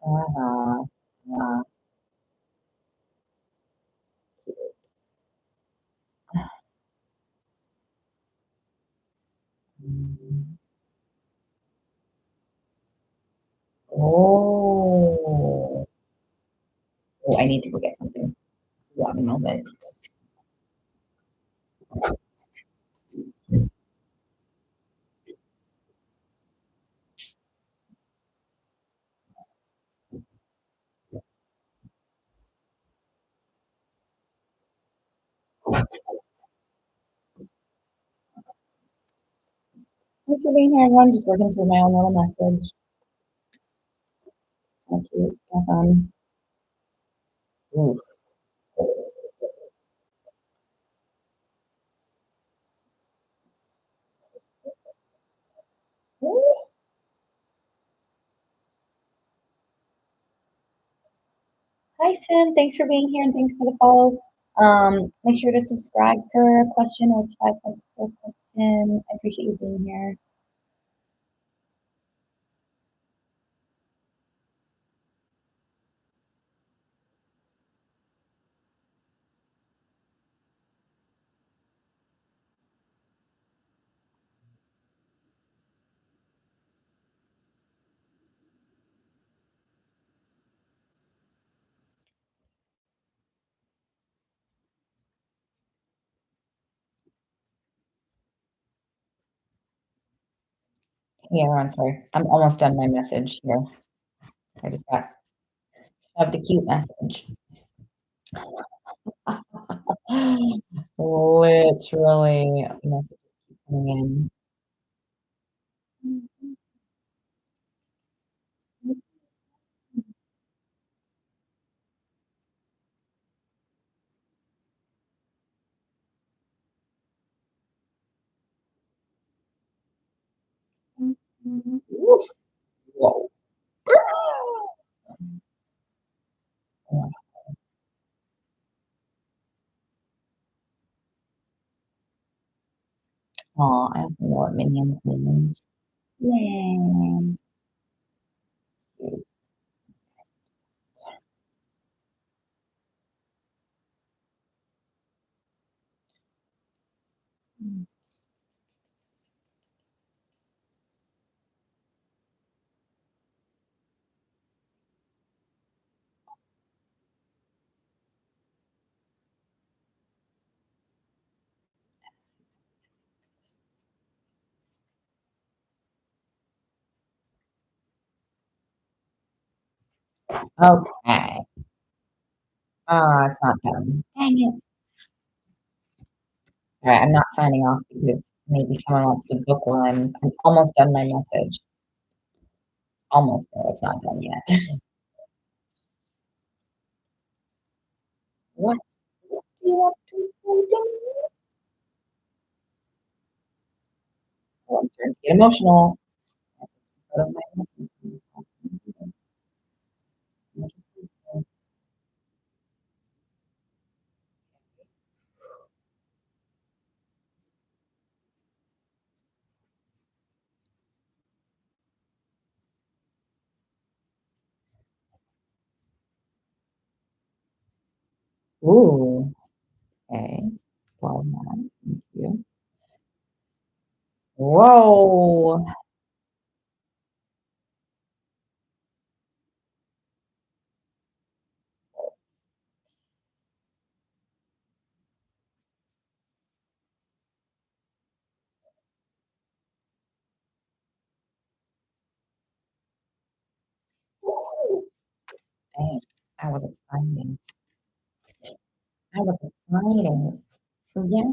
Uh-huh. Uh, I need to go get something. One moment. Thanks for being here, everyone. Just working through my own little message. Thank you. Ooh. Hi, Sin. Thanks for being here and thanks for the follow. Make sure to subscribe for a question or it's 5 bucks for a question. I appreciate you being here. Yeah, I'm sorry. I'm almost done my message here. I just got shoved a cute message. Literally, messages keep coming in. Oof. Whoa. Aw, I also know what Minions means. Yay. Okay. It's not done. Dang it. All right, I'm not signing off because maybe someone wants to book while I'm almost done my message. Almost there. It's not done yet. What? What do you want to say to me? Oh, I'm starting to get emotional. Out of my Ooh, okay. 12 months. Thank you. Whoa. Thanks. That was exciting. That was exciting. Yes.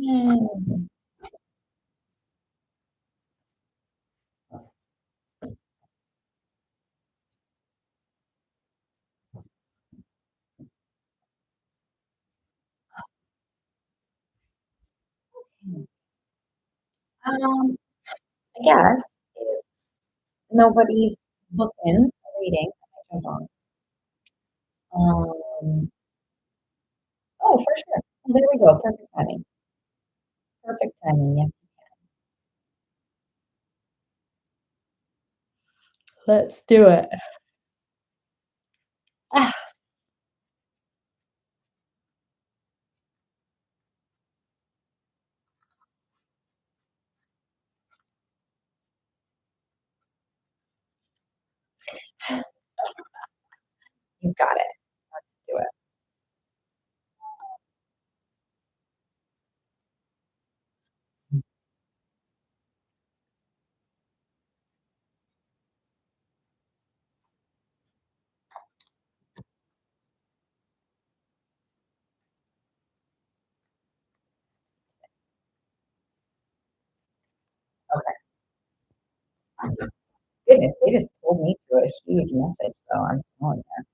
I guess if nobody's booking a reading, I might jump on. Oh, for sure. Well, there we go. Perfect timing. Perfect timing. Yes. Let's do it. Ah, you got it. Let's do it. Goodness, they just pulled me through a huge message, so I'm telling you,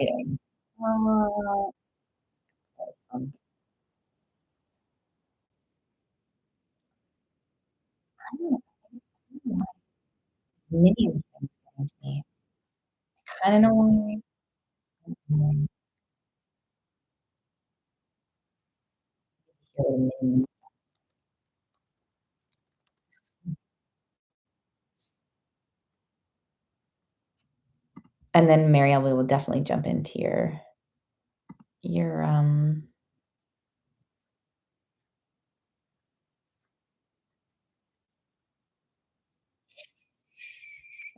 exciting. Uh, I don't know why Minions been getting to me. Kinda know why. Mhm. Hear the Minions. And then Marielle, we will definitely jump into your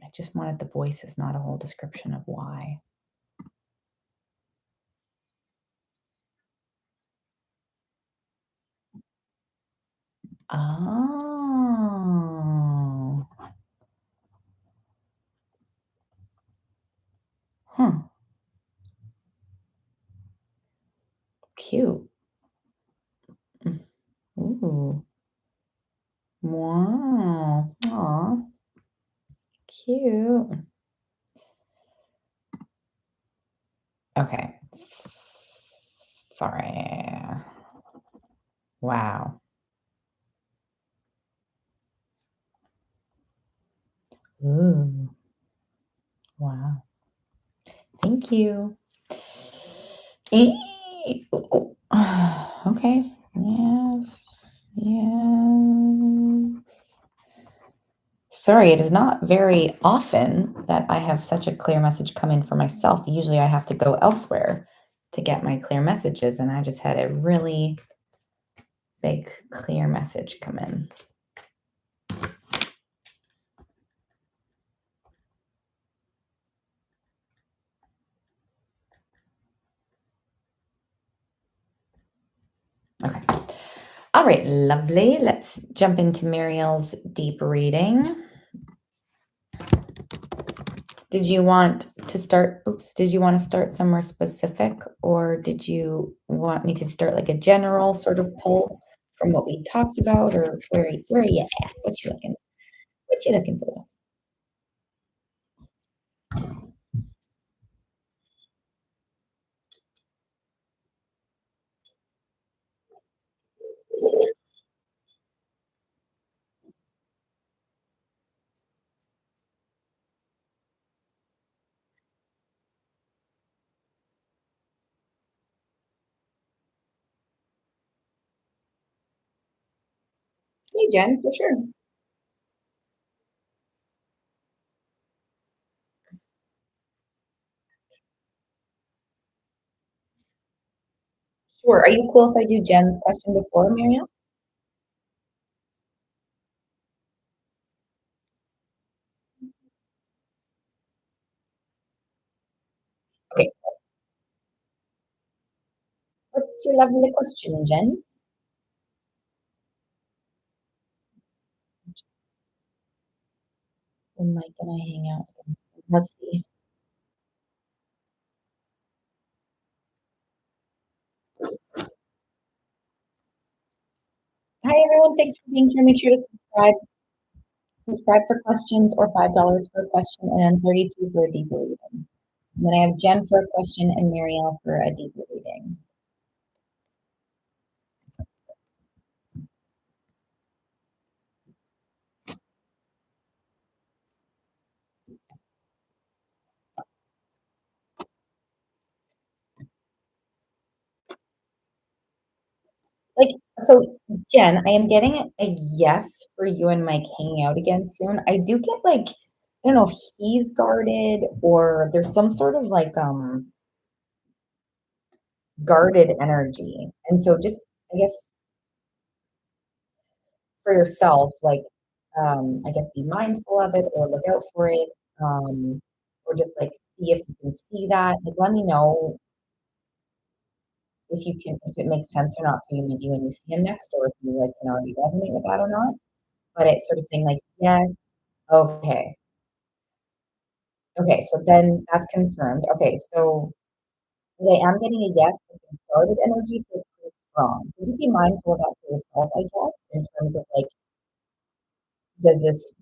I just wanted the voices, not a whole description of why. Oh. Huh, cute. Mm. Ooh. Wow. Aw, cute. Okay. Sorry. Wow. Ooh, wow. Thank you. Eee. Ooh, ooh. Okay. Yes. Yeah. Sorry, it is not very often that I have such a clear message come in for myself. Usually I have to go elsewhere to get my clear messages, and I just had a really big clear message come in. Okay. All right, lovely. Let's jump into Marielle's deep reading. Did you want to start? Oops, did you want to start somewhere specific, or did you want me to start like a general sort of pull from what we talked about, or where are you at? What you looking for? Hey, Jen, for sure. Sure. Are you cool if I do Jen's question before Marielle? Okay. What's your lovely question, Jen? When Mike and I hang out again. Let's see. Hi, everyone. Thanks for being here. Make sure to subscribe for questions or $5 for a question and then 32 for a deeper reading. And then I have Jen for a question and Marielle for a deeper reading. Like, so Jen, I am getting a yes for you and Mike hanging out again soon. I do get like, I don't know if he's guarded or there's some sort of like guarded energy. And so just I guess for yourself, like I guess be mindful of it or look out for it. Or just like see if you can see that. Like let me know if it makes sense or not for you maybe when you see him next or if you like can already resonate with that or not. But it's sort of saying like, yes, okay. Okay, so then that's confirmed. Okay, so I am getting a yes, but the guarded energy feels pretty strong. So just be mindful of that for yourself, I guess, in terms of like does this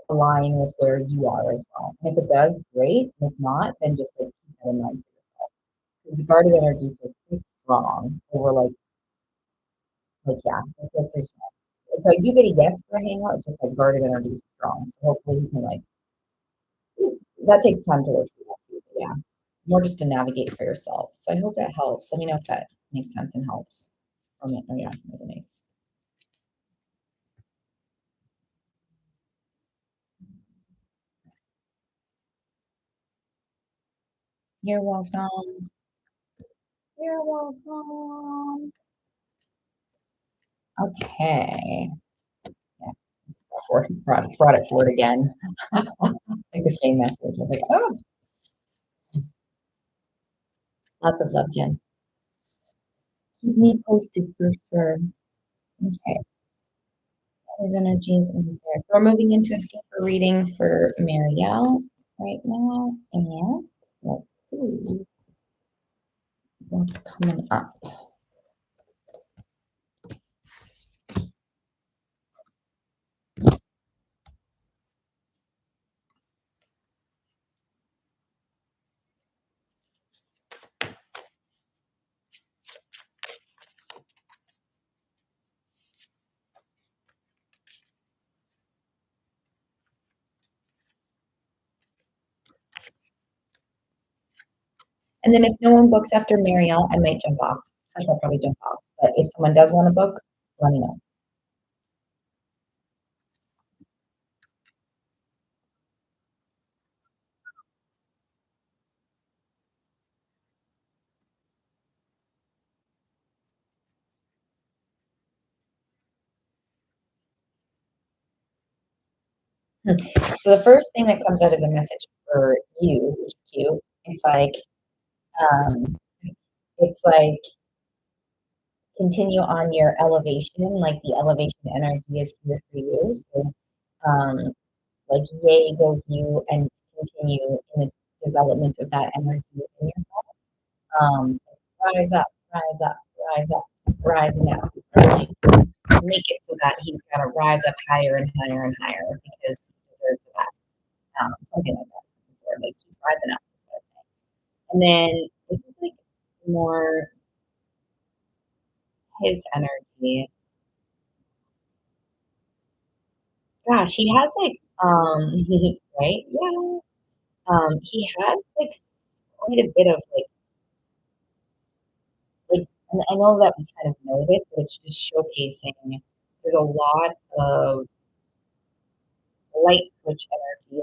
align with where you are as well? And if it does, great. If not, then just like keep that in mind for yourself. Because the guarded energy feels pretty strong over yeah, it feels pretty strong. So I do get a yes for a hangout. It's just like guarded energy is strong. So hopefully you can like that takes time to work through that too. But yeah, more just to navigate for yourself. So I hope that helps. Let me know if that makes sense and helps. Or yeah, resonates. You're welcome. You're welcome. Okay. Yeah, brought it forward again. Like the same message. I was like, oh, lots of love, Jen. Keep me posted for sure. Okay. His energies in there. So we're moving into a deeper reading for Marielle right now. And let's see what's coming up. And then if no one books after Marielle, I might jump off. I'll probably jump off. But if someone does want to book, let me know. So the first thing that comes out is a message for you, which is cute. Um, it's like continue on your elevation, like the elevation energy is here for you. So, um, like yay, go you, and continue in the development of that energy within yourself. Um, rise up, rise up, rise up, rising up. Really make it so that he's got to rise up higher and higher and higher because he deserves that. Something like that. Or like keep rising up. And then this is like more his energy. Gosh, he has like right? Yeah. He has like quite a bit of and I know that we kind of know this, but it's just showcasing there's a lot of light switch energy,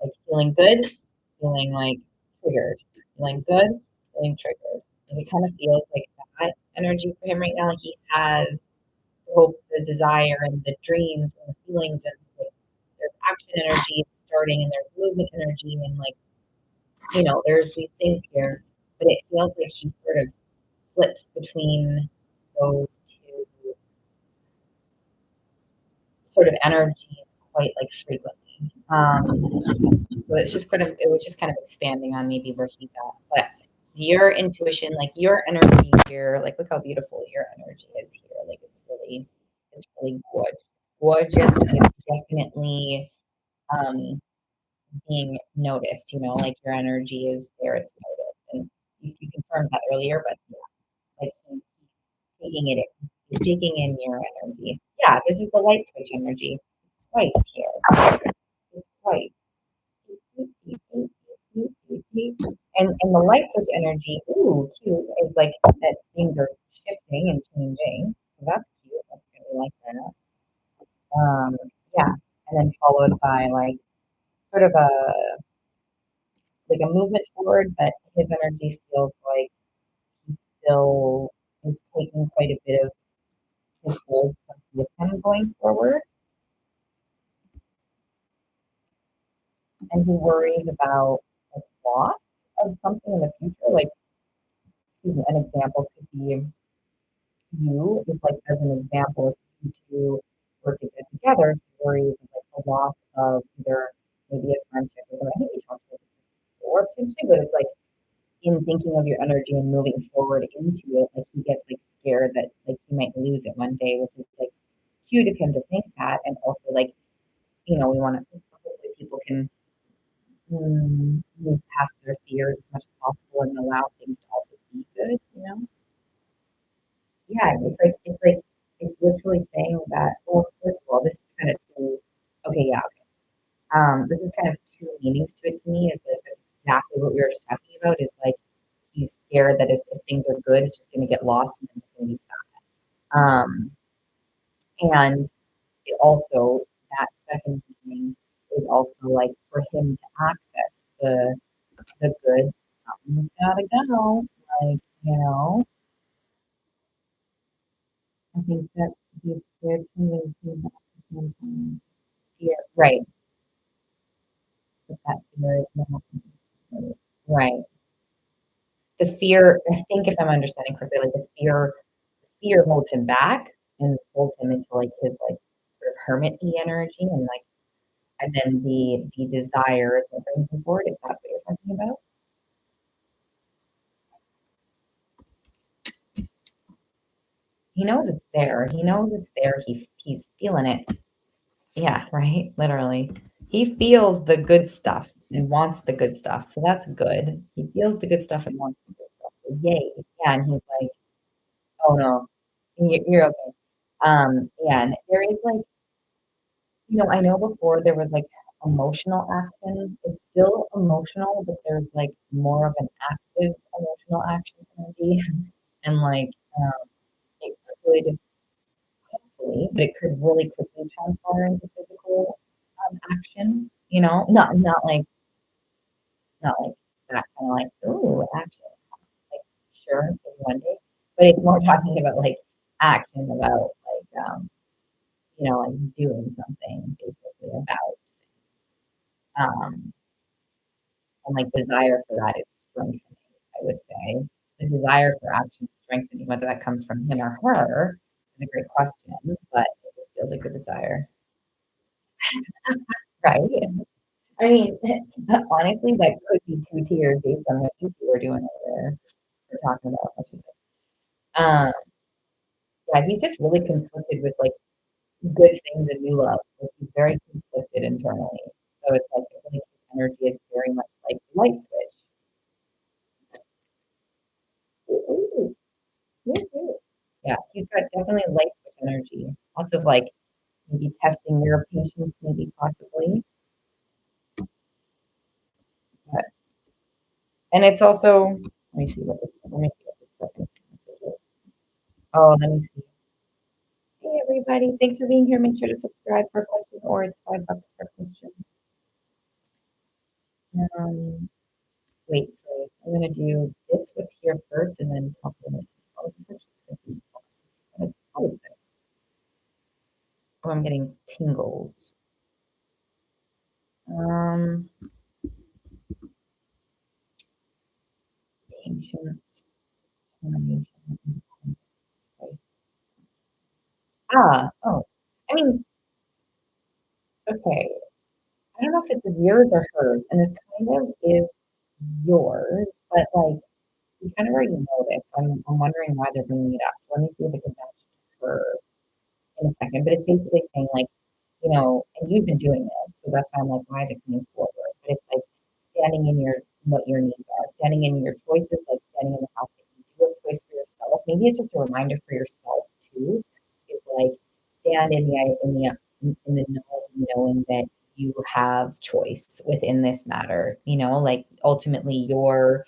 like feeling good, feeling like triggered, feeling good, feeling triggered. And it kind of feels like that energy for him right now. Like he has the hope, the desire, and the dreams and the feelings, and like, there's action energy starting, and there's movement energy, and like there's these things here, but it feels like he sort of flips between those two sort of energies quite like frequently. So it was just kind of expanding on maybe where he's at. But your intuition, like your energy here, like look how beautiful your energy is here. Like it's really gorgeous, and it's definitely um, being noticed. Like your energy is there, it's noticed, and you confirmed that earlier. But yeah, like he's taking it in. He's taking in your energy. Yeah, this is the light switch energy. Twice here. It's twice. And the light switch energy, ooh, cute, is like that things are shifting and changing. So that's cute. That's really like that. Um, yeah. And then followed by like sort of a movement forward, but his energy feels like he still is taking quite a bit of his old stuff with him going forward. And he worries about the loss of something in the future. Like, an example could be you, just like as an example, if you two were to get together, he worries of like the loss of either maybe a friendship or something. I think we talked about this before potentially, but it's like in thinking of your energy and moving forward into it, like he gets like scared that like he might lose it one day, which is like cute of him to think that, and also like, we want to hopefully people can move past their fears as much as possible and allow things to also be good, you know? Yeah, it's literally saying that. Well, first of all, this is kind of two. Okay, yeah. This is kind of two meanings to it to me. Is like that's exactly what we were just talking about. Is like he's scared that if things are good, it's just going to get lost and then it's going to be sad. And it also that second meaning is also like for him to access the good. Something's gotta go. Like I think that he's scared to maintain that sometimes. Yeah, right. But that fear is not right. The fear, I think if I'm understanding correctly, like fear holds him back and pulls him into like his like sort of hermit-y energy and like and then the desire is what brings him forward, if that's what you're talking about. He knows it's there. He knows it's there. He's feeling it. Yeah, right? Literally. He feels the good stuff and wants the good stuff. So that's good. He feels the good stuff and wants the good stuff. So yay. Yeah, and he's like, oh no, you're okay. Yeah, and there is like, I know before there was like emotional action. It's still emotional, but there's like more of an active emotional action energy. And like it could hopefully, but it could really quickly transpire into physical action. Not like that kind of like, ooh, action. Like, sure, maybe one day. But it's more talking about like action about like doing something basically about um and like desire for that is strengthening, I would say. The desire for action is strengthening, whether that comes from him or her is a great question, but it just feels like the desire. Right? I mean, honestly, that could be two tiers based on what you two are doing over there. We're talking about. Um, yeah, he's just really conflicted with like good things and new love. Like, he's very conflicted internally. So it's like I think his energy is very much like light switch. Ooh, ooh. Yeah, he's got definitely light switch energy. Lots of like maybe testing your patience, maybe possibly. But, and it's also let me see what this second message is. Oh, let me see. Hey everybody, thanks for being here. Make sure to subscribe for a question or it's $5 for a question. Um, wait, sorry. I'm gonna do this what's here first and then talk about it. Oh, this actually could be fun. That is probably good. Oh, I'm getting tingles. Um, patience, determination, and oh. I mean, okay. I don't know if this is yours or hers, and this kind of is yours, but like you kind of already know this. So I'm wondering why they're bringing it up. So let me see if I can match her in a second. But it's basically saying like, and you've been doing this, so that's why I'm like, why is it coming forward? But it's like standing in what your needs are, standing in your choices, like standing in the house that you do a choice for yourself. Maybe it's just a reminder for yourself too. Is like stand in the knowing that you have choice within this matter. Like ultimately your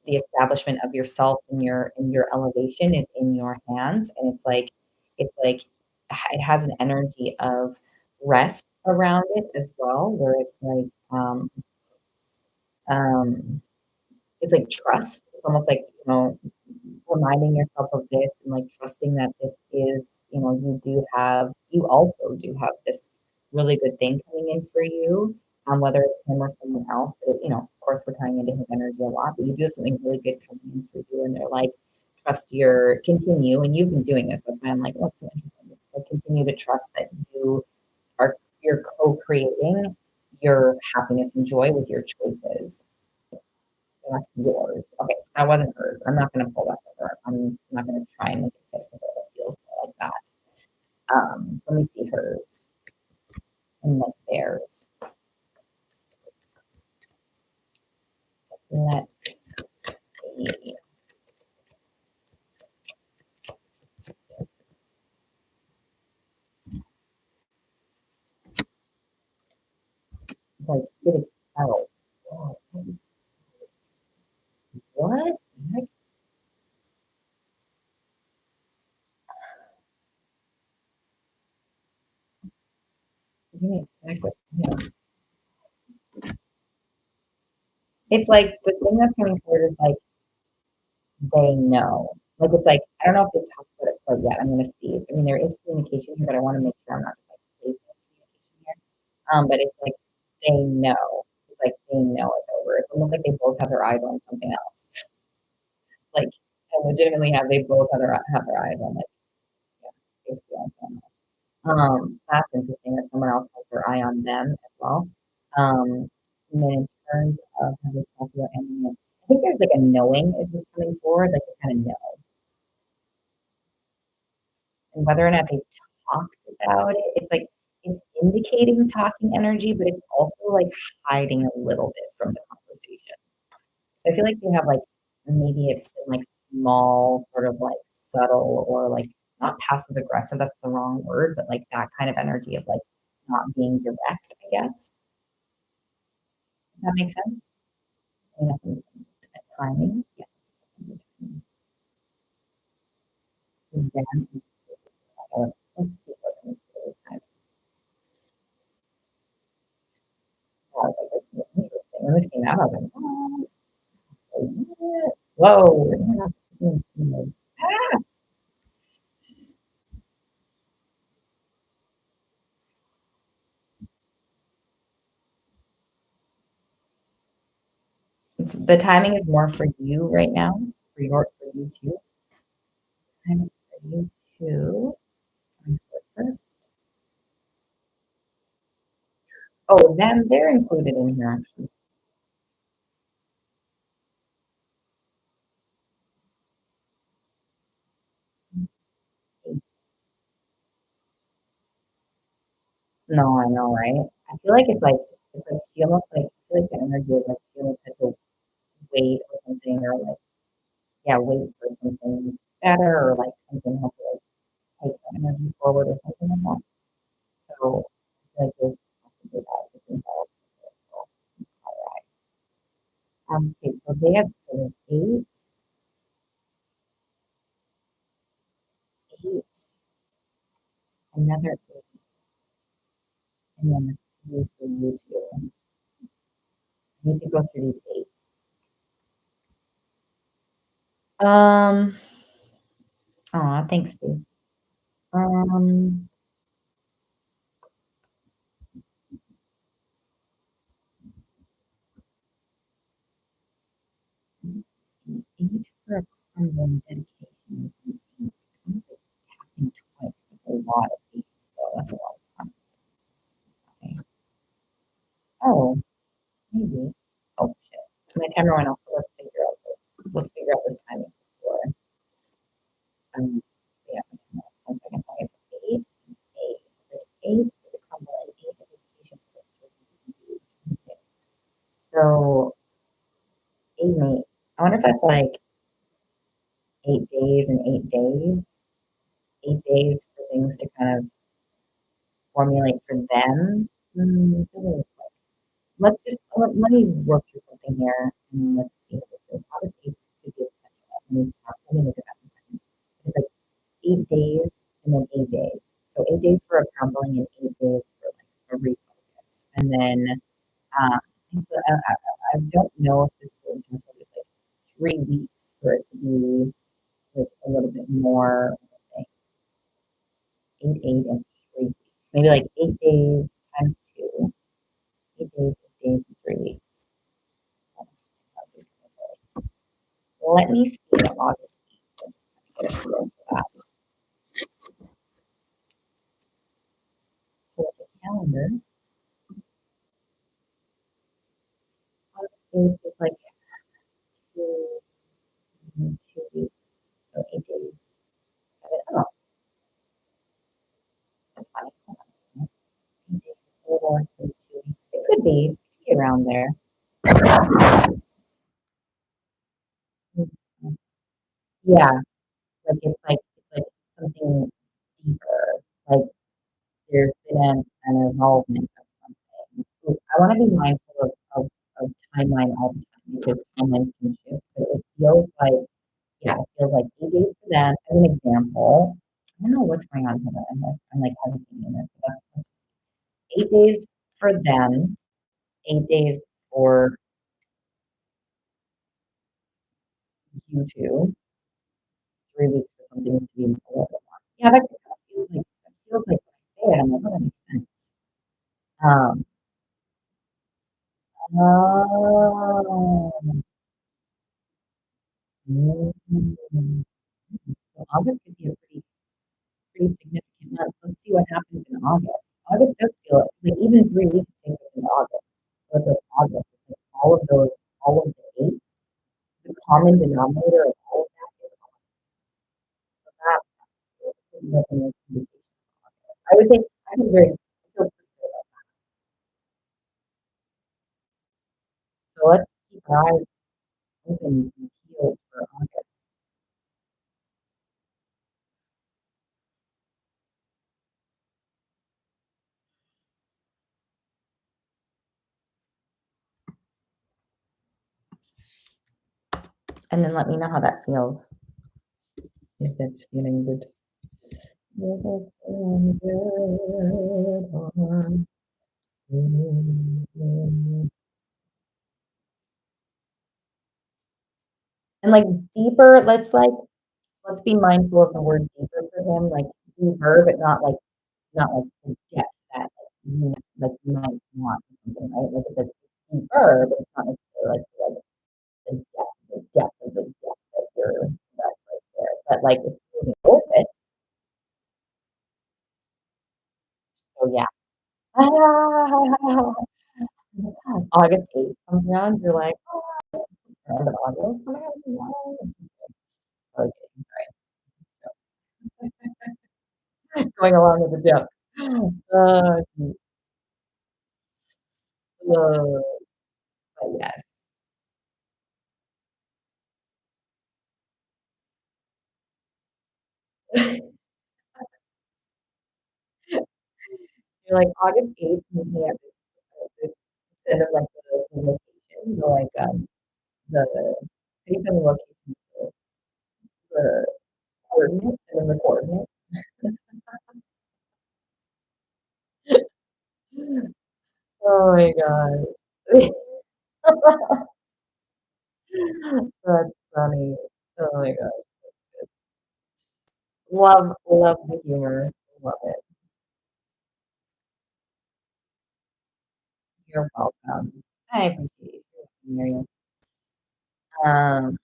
the establishment of yourself and your elevation is in your hands, and it's like it has an energy of rest around it as well, where um it's like trust. It's almost like reminding yourself of this and like trusting that this is, you also do have this really good thing coming in for you, whether it's him or someone else. But of course, we're tying into his energy a lot, but you do have something really good coming in for you, and they're like, trust your continue, and you've been doing this. That's why I'm like, what's so interesting? Like, continue to trust that you're co-creating your happiness and joy with your choices. That's yours. Okay, so that wasn't hers. I'm not going to pull that for her. I'm not going to try and make it fit for her that feels like So let me see hers and like theirs. Let's see. Like it is felt. Wow, what? Heck? Give me a second. Yes. It's like the thing that's coming forward is like they know. Like it's like I don't know if they talked about it quite yet. I'm gonna see. I mean, there is communication here, but I want to make sure I'm not just like placing communication here. But it's like they know. It's like they know it's over. It's almost like they both have their eyes on something else. Like I legitimately they both have their eyes on like yeah, basically on someone else. That's interesting that someone else has their eye on them as well. And then in terms of how they talk about ending it, I think there's like a knowing is what's coming forward, like they kind of know. And whether or not they talked about it, it's like it's indicating talking energy, but it's also like hiding a little bit from the conversation. So I feel like you have like maybe it's been like small, sort of like subtle or like not passive aggressive, that's the wrong word, but like that kind of energy of like not being direct, I guess. Does that make sense? I mean, that makes sense. The timing, yes. And then let's see what comes through the timing. Wow, like, this is interesting. When this came out, I was like, what? Whoa. Ah! The timing is more for you right now, for you too. Timing for you too. 21st. Oh, them, they're included in here actually. No, I know, right? I feel like it's like she almost like I feel like the energy is like she almost had to wait or something or like yeah, wait for something better or like something had to like take the energy forward or something like that. So I feel like there's possibly that is involved as well. All right. Okay, so they have so there's eight, another eight, and then three for you two. I need to go through these eights. Um, oh, thanks, Steve. Um, eight for a crumbling dedication. Eight. It's almost like tapping twice. That's a lot of eights, though. That's a lot of time. Okay. Oh, maybe. Oh, shit. My timer went off. So let's figure out this. Let's figure out this timing before. Um, yeah, my timer. 1 second. I guess eight. Eight. Eight for the crumble and eight for dedication. Okay. So, eight and eight. I wonder if that's like 8 days and 8 days. 8 days for things to kind of formulate for them. Let's just let me work through something here and let's see what this is. Obviously, could be a potential. Let me look at that in a second. It's like 8 days and then 8 days. So 8 days for a crumbling and 8 days for like a refocus. And then and so I don't know if this will interpret as like 3 weeks for it to be like a little bit more like 8, 8, and 3 weeks. Maybe like 8 days times two. 8 days, 8 days, and 3 weeks. So this is let me see the August 8th. I'm just gonna get a feel for that. For the calendar, August 8th is like two, 2 weeks. So 8 days. 7, oh, Yeah, like something deeper, like there's been an evolvement of something. Ooh, I wanna be mindful of timeline all the time because timelines can shift, but it feels like yeah, it feels like 8 days for them. As an example, I don't know what's going on here. I'm like hesitating in this, but that's just 8 days for them, 8 days for you 2, 3 weeks for something to be a little bit more. Yeah, that kind of feels like when I say it, I'm like, "Oh, that makes sense." Um, oh, mm. So August could be a pretty significant month. Let's see what happens in August. August does feel it. Like even 3 weeks takes us into August. So it's like August. It's like all of the eight, the common denominator of all of that is August. So that's looking at indication of August. I feel very, I feel pretty good about that. So let's keep our eyes open and peeled for August. And then let me know how that feels. If it's feeling good. If it's feeling good. And like deeper, let's be mindful of the word deeper for him, like deeper, but not like the depth that you might want or something, right? Like it's deeper, but it's not necessarily the depth of the depth that that's right there. But like it's moving with it. So yeah. August 8th comes around, you're like, oh, August, oh my God, wow. Okay, sorry. Going along with the joke. Geez. But yes. You're like August 8th, looking at this instead of like the location, the how do you say the location? The coordinates and then the coordinates. Oh my gosh. That's funny. Oh my gosh. Love the humor. Love it. You're welcome. I appreciate you, Miriam. Um,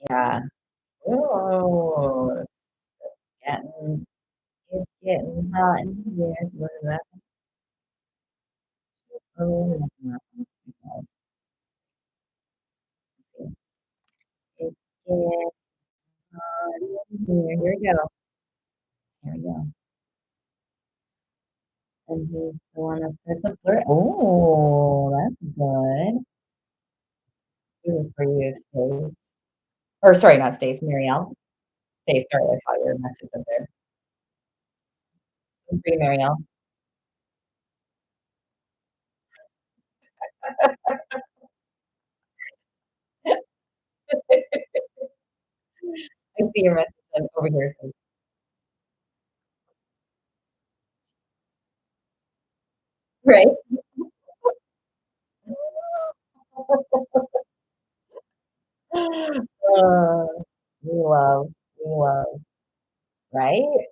yeah. Oh, getting it's getting hot in here. What is that? Oh, nothing. Let's see. It's getting hot in here. Here we go. Here we go. And he's the one that said the flirt. Oh, that's good. This is for you, Stace. Or sorry, not Stace, Marielle. Stace, sorry, I saw your message up there. This is for you, Marielle. I see your message over here. So, right? Uh, we love, right?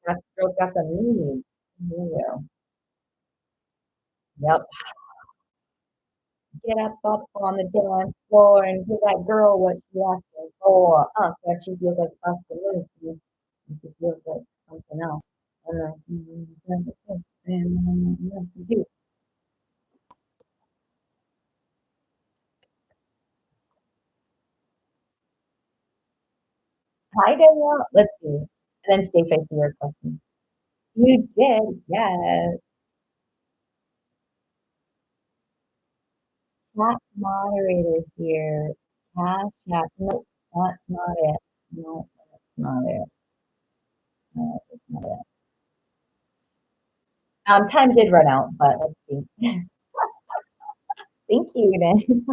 That girl's got some needs. Yeah. Yep. Get up on the dance floor and give that girl what she asking for. So that she feels like possibility and she feels like something else. And what to do. Hi, Danielle. Let's see. And then Stacey, I see your question. You did, yes. chat moderator here. Cash app. Nope, that's not it. No, that's not it. No, that's not it. Time did run out, but let's see. Thank you then.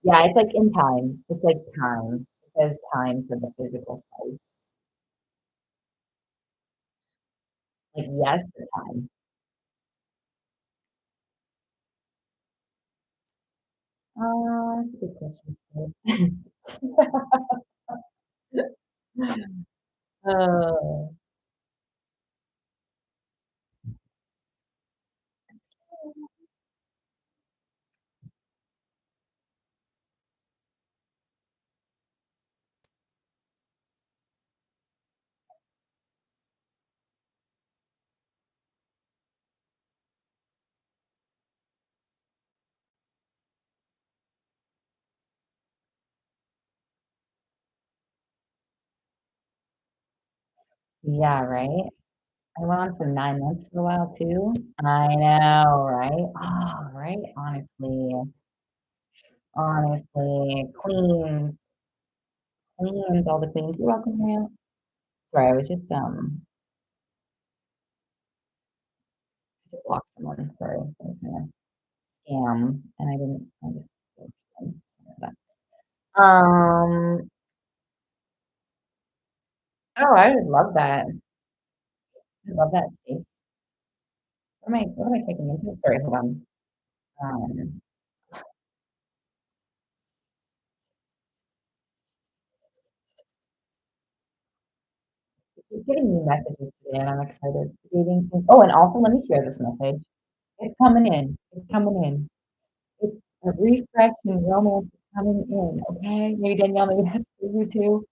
Yeah, it's like in time. It's like time. It says time for the physical side. Like yes, the time. That's a good question. Steve. Oh, yeah, right? I went on for 9 months for a while too. I know, right? Oh, right? Honestly, queens, all the queens. You're welcome, Maria. Sorry, I was just, to block someone. Sorry, I was gonna scam, and I didn't. I just sorry about that. Oh, I would love that. I love that space. What am I taking into? Sorry, hold on. Um, he's giving me messages today, and I'm excited. Dating. Oh, and also let me share this message. It's coming in. It's coming in. It's a refreshing romance is coming in. Okay, maybe Danielle, maybe that's for you too.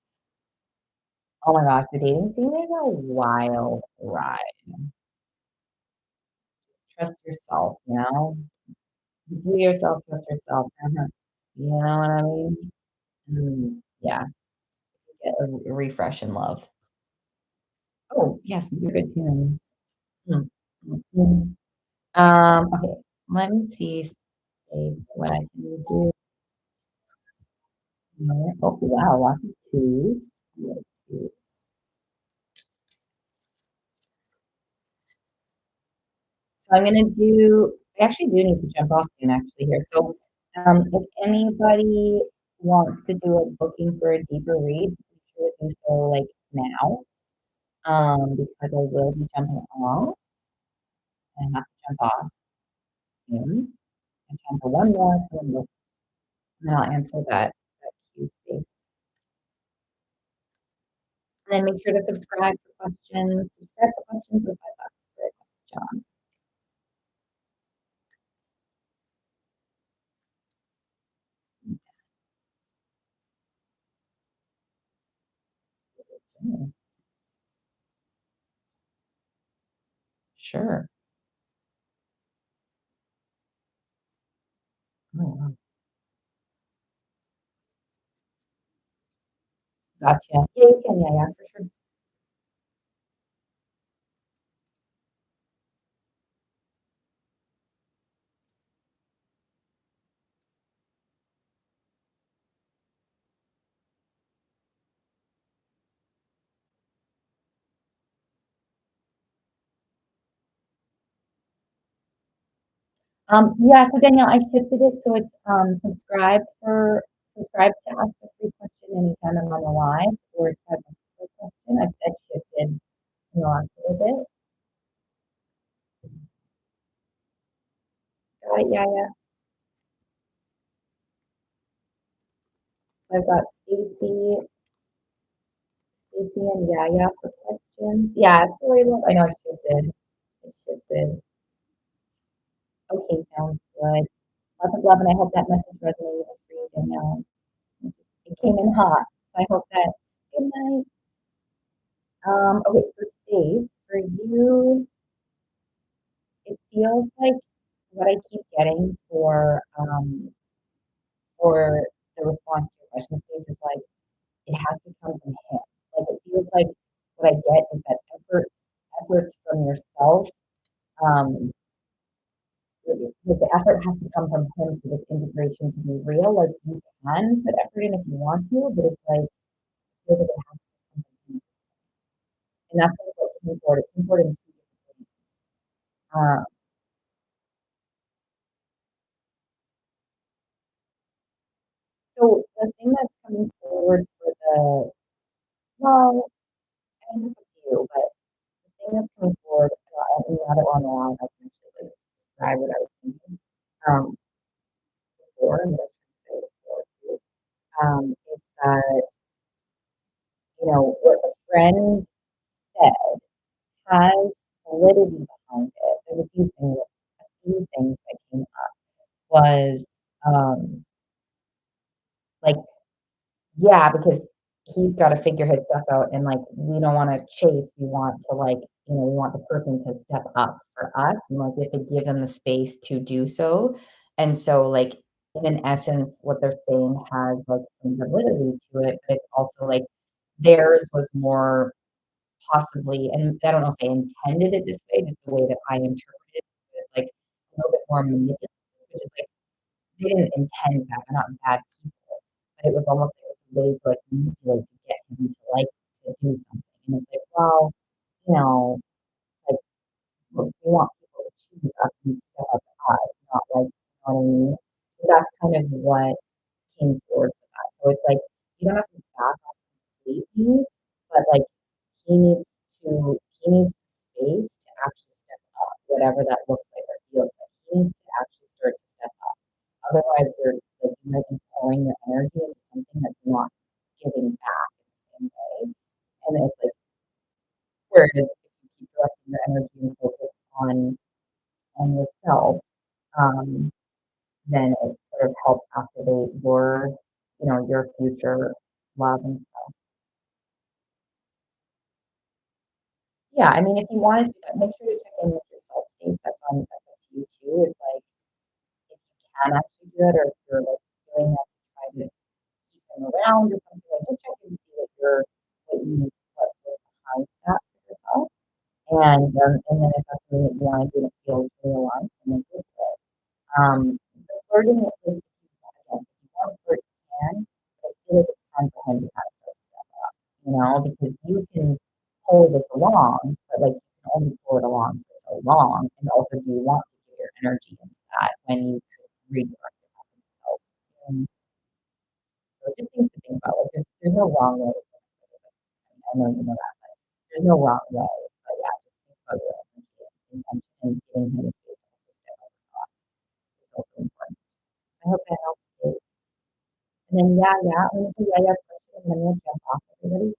Oh my gosh, the dating scene is a wild ride. Trust yourself, you know? Do yourself, trust yourself. You know what I mean? Yeah, get a refresh in love. Oh, yes, these are good tunes. Mm, mhm. Okay, let me see space what I can do here. Oh, wow, lots of twos. Yeah, twos. So I'm gonna do I actually do need to jump off soon actually here. So, if anybody wants to do a booking for a deeper read, be sure to do so, like, now, because I will be jumping off. I have to jump off soon. I time for one more, so then I'll answer that Q space. And then make sure to subscribe for questions. Subscribe for questions with $5 for a question. Mm, sure. Oh, wow. Gotcha. Yeah, you can. Yeah, yeah, for sure. Yeah, so Danielle, I shifted it so it's subscribe to ask a free question anytime I'm on the live, or it's have a free question. I've shifted in the last little bit. Got it, yeah, yeah. So I've got Stacy and Yaya for questions. Yeah, sorry, look, I know I shifted. It shifted. Okay, sounds good. Lots of love, and I hope that message resonated for you, Danielle. It came in hot. So I hope that. Good night. Okay, so Stace, for you, it feels like what I keep getting for the response to your question Stace is like it has to come from him. Like it feels like what I get is that efforts from yourself Um, the effort has to come from him for this integration to be real. Like you can put effort in if you want to, but it's like feels like it has to come from him. And that's what King Ford. King Ford in two different ways. Uh, so the thing that's coming forward for the well, I mean, it's up to you, but the thing that's coming forward, and now that we're on the line, I can actually like describe what I was thinking before, and what I was trying to say before too. Is that what the friend said has validity behind it. There's a few things that came up was um, like yeah, because he's got to figure his stuff out, and like we don't want to chase. We want to we want the person to step up for us, and like we have to give them the space to do so. And so, like in an essence, what they're saying has like some validity to it, but it's also like theirs was more possibly, and I don't know if they intended it this way, just the way that I interpreted it was like a little bit more manipulative, which is like they didn't intend that, they're not bad people, but it was almost like it's a way to, like, manipulate to get him to, like, to do something, and it's like, well, you know, like, we want people to choose us and step up to us, not like, you know what I mean? So that's kind of what came forward with that. So it's like, you don't have to back off completely, but, like, he needs he needs space to actually step up, whatever that looks like or feels like. He needs to actually start to step up. Otherwise, you might be pouring your energy into something that's not giving back in the same way. And it's like, whereas if you keep directing your energy and focus on yourself, um, then it sort of helps activate your future love and stuff. Yeah, I mean, if you want to make sure to check in with yourself, Stace. That's up to you too. It's like if you can actually do it, or if you're like doing that to try to keep them around or something, like just check in to see what was behind that for yourself. And then if that's something that you want to do and it feels really aligned, then go for it. The flirting with him, again, if you want to flirt, you can, but I feel like it's time for him to kind of start to step up, because you can pull this along, but like you can only pull it along for so long. And also, do you want to give your energy into that when you could redirect it back to yourself? And so just things to think about. Like there's no wrong way to think about this. I know you know that, but there's no wrong way. But yeah, just think about your energy and intention and giving him the space to also step up and talk is also important. So I hope that helps. And then yeah, I'm gonna do yeah question and then we'll jump off everybody.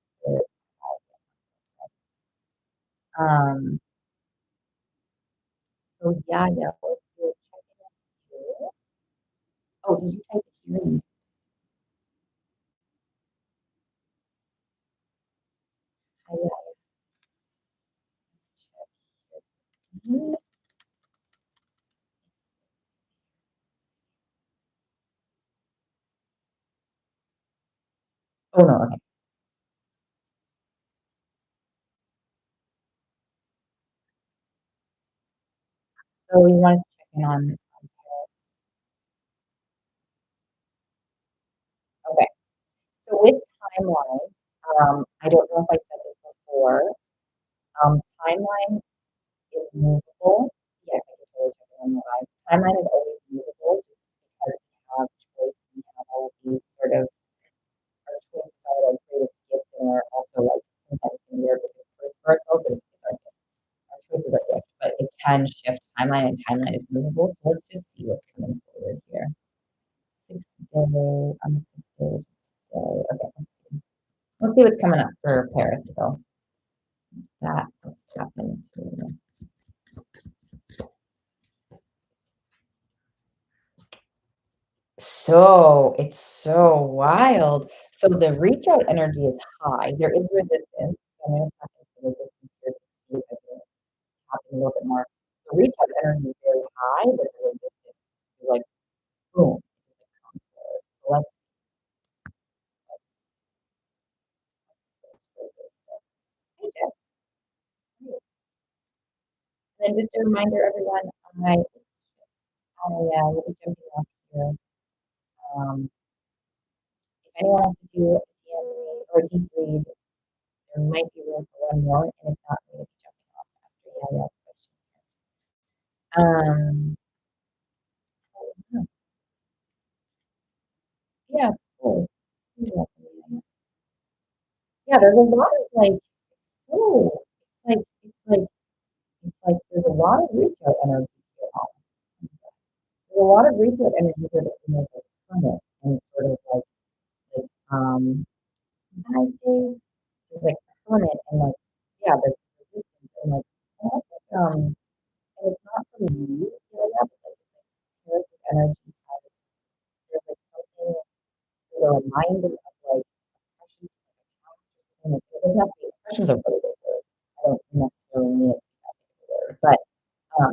Um so yeah, let's do a check in here. Oh, did you type it here? Yeah, check here. Oh no, okay. So we wanted to check in on Paris. Okay. So with timeline, I don't know if I said this before. Timeline is movable. Yes, I can totally check it on the line. Timeline is always movable just because we have choice. We have all of these sort of our choices are our greatest gift and are also like sometimes can be our biggest curse for ourselves, but it's our gift. Our choices are gift, but it can shift timeline and timeline is movable. So let's just see what's coming forward here. Sixth day on the sixth day today. Okay, let's see. Let's see what's coming up for Paris though. That let's tap into. So it's so wild. So the reach out energy is high. There is resistance. So I'm going to tap into the resistance here to see if I can tap in a little bit more. The reach out energy is very high, but the resistance is like boom. It just comes forward. So let's resistance. Hey, Jeff. And then just a reminder, everyone, will be jumping off here. Um, if anyone wants to do a DM read or deep read, there might be room for one more, and if not, I'm going to be jumping off after Yaya's question. Um, yeah, of course. You're welcome, Yaya. Yeah, there's a lot of like, so it's like there's a lot of reach out energy here. There's a lot of reach out energy here that can make a summit and sort of nice days. There's like a hermit and like yeah, there's resistance and like almost and it's not from you feeling that, but like there's this energy has there's like something there's a reminder of like oppression from the past or something like it doesn't have to be oppression's a really good word. I don't necessarily mean it to be that big of a word, but it's like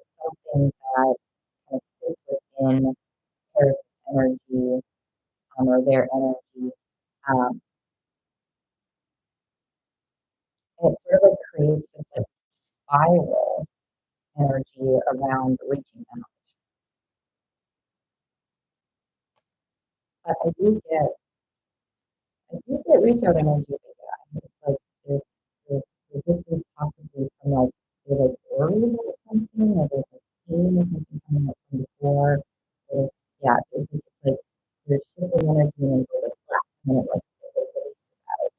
there's something that kind of sits within Paris' energy or their energy. Um, and it sort of like creates this like spiral energy around reaching out. But I do get reach out energy with that. It's like there's resistance possibly from like they're like worried about something or there's like pain or something coming up from before. There's yeah, it's like there's shifting energy and then there's like black and it like it releases out.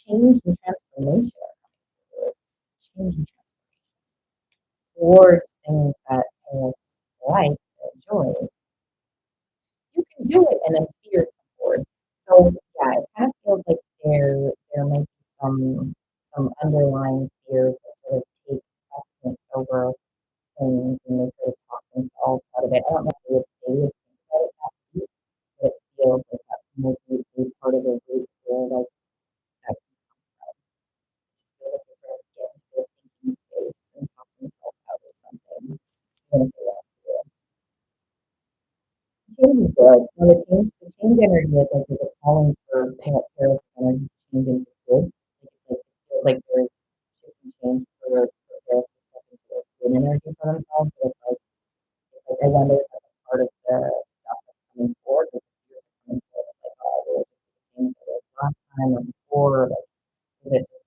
Change and transformation are coming forward. Change and transformation towards things that is likes and enjoys. You can do it, and then fears come forward. So yeah, it kind of feels like there might be some underlying fears that sort of take precedence over things, and they sort of talk themselves out of it. I don't know if they would think about it that deep, but it feels like that might be part of the root fear, like that just feels like they sort of get into their thinking space and talk themselves out of something, even if they want to. Change is good. When the change energy is like there's a calling for Paris energy to change into good. Like it feels like there's shift and change for Paris to step into like good energy for themselves. But it's like I wonder if that's a part of the stuff that's coming forward, like the fears are coming forward, like, oh, will it just be the same as it was last time or before? Like, is it just,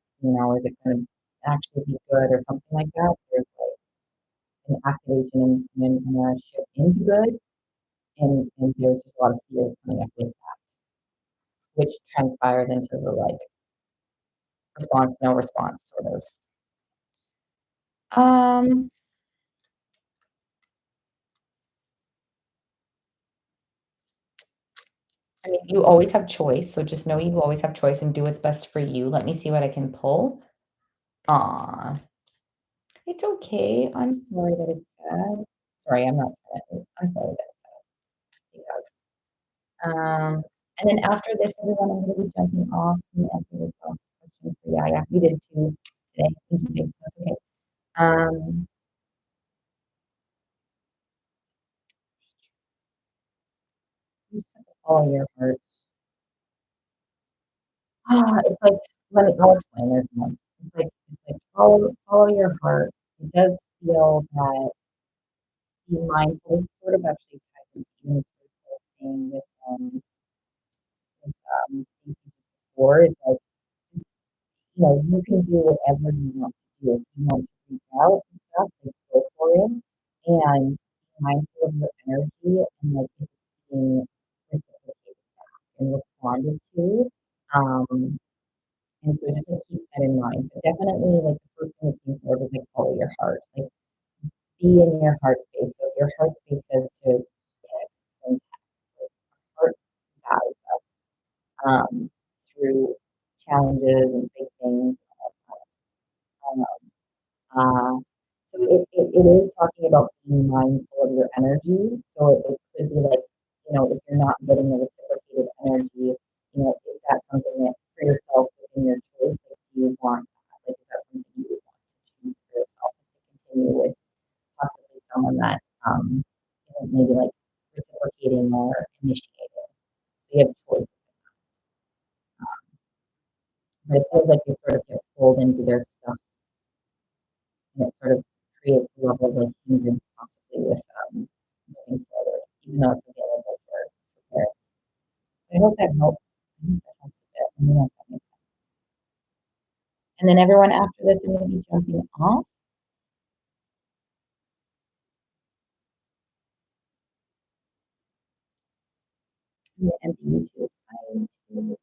is it going to actually be good or something like that? There's like an activation and a shift into good and there's just a lot of fears coming up with that, which transpires into the like response, no response sort of. Um, I mean, you always have choice, so just know you always have choice and do what's best for you. Let me see what I can pull. Aw, it's okay. I'm sorry that it's sad. Sorry, I'm sorry that it's sad. He hugs. And then after this, everyone, I'm gonna be jumping off and answer this last question for Yaya. We did 2 today. Thank you, Jason. That's okay. Um, you just have to follow your heart. It's like I'll explain, there's one. It's like follow your heart. It does feel that being mindful is sort of actually ties into even sort of the thing Stacey before. It's like, you can do whatever you want to do. If you want to reach out and stuff, like go for it. And be mindful of your energy and like if it's being reciprocated back and responded to. Um, And so just like keep that in mind. But definitely like the first thing that came forward was like follow your heart. Like be in your heart space. So if your heart space says to text, then text. Like our heart guides us through challenges and big things. Um, uh, so it is talking about being mindful of your energy. So it could be like, if you're not getting the reciprocated energy, is that something that for yourself within your choice, like do you want that? Like is that something you would want to choose for yourself to continue with possibly someone that isn't maybe like reciprocating or initiating. So you have a choice. But it feels like you sort of pulled into their stuff, and it sort of creates a level of, like, hindrance possibly with, moving forward, even though it's available for Paris. So I hope that helps. I hope that helps a bit. Let me know if that makes sense. And then everyone after this, I'm gonna be jumping off. I'm gonna end the YouTube. Bye.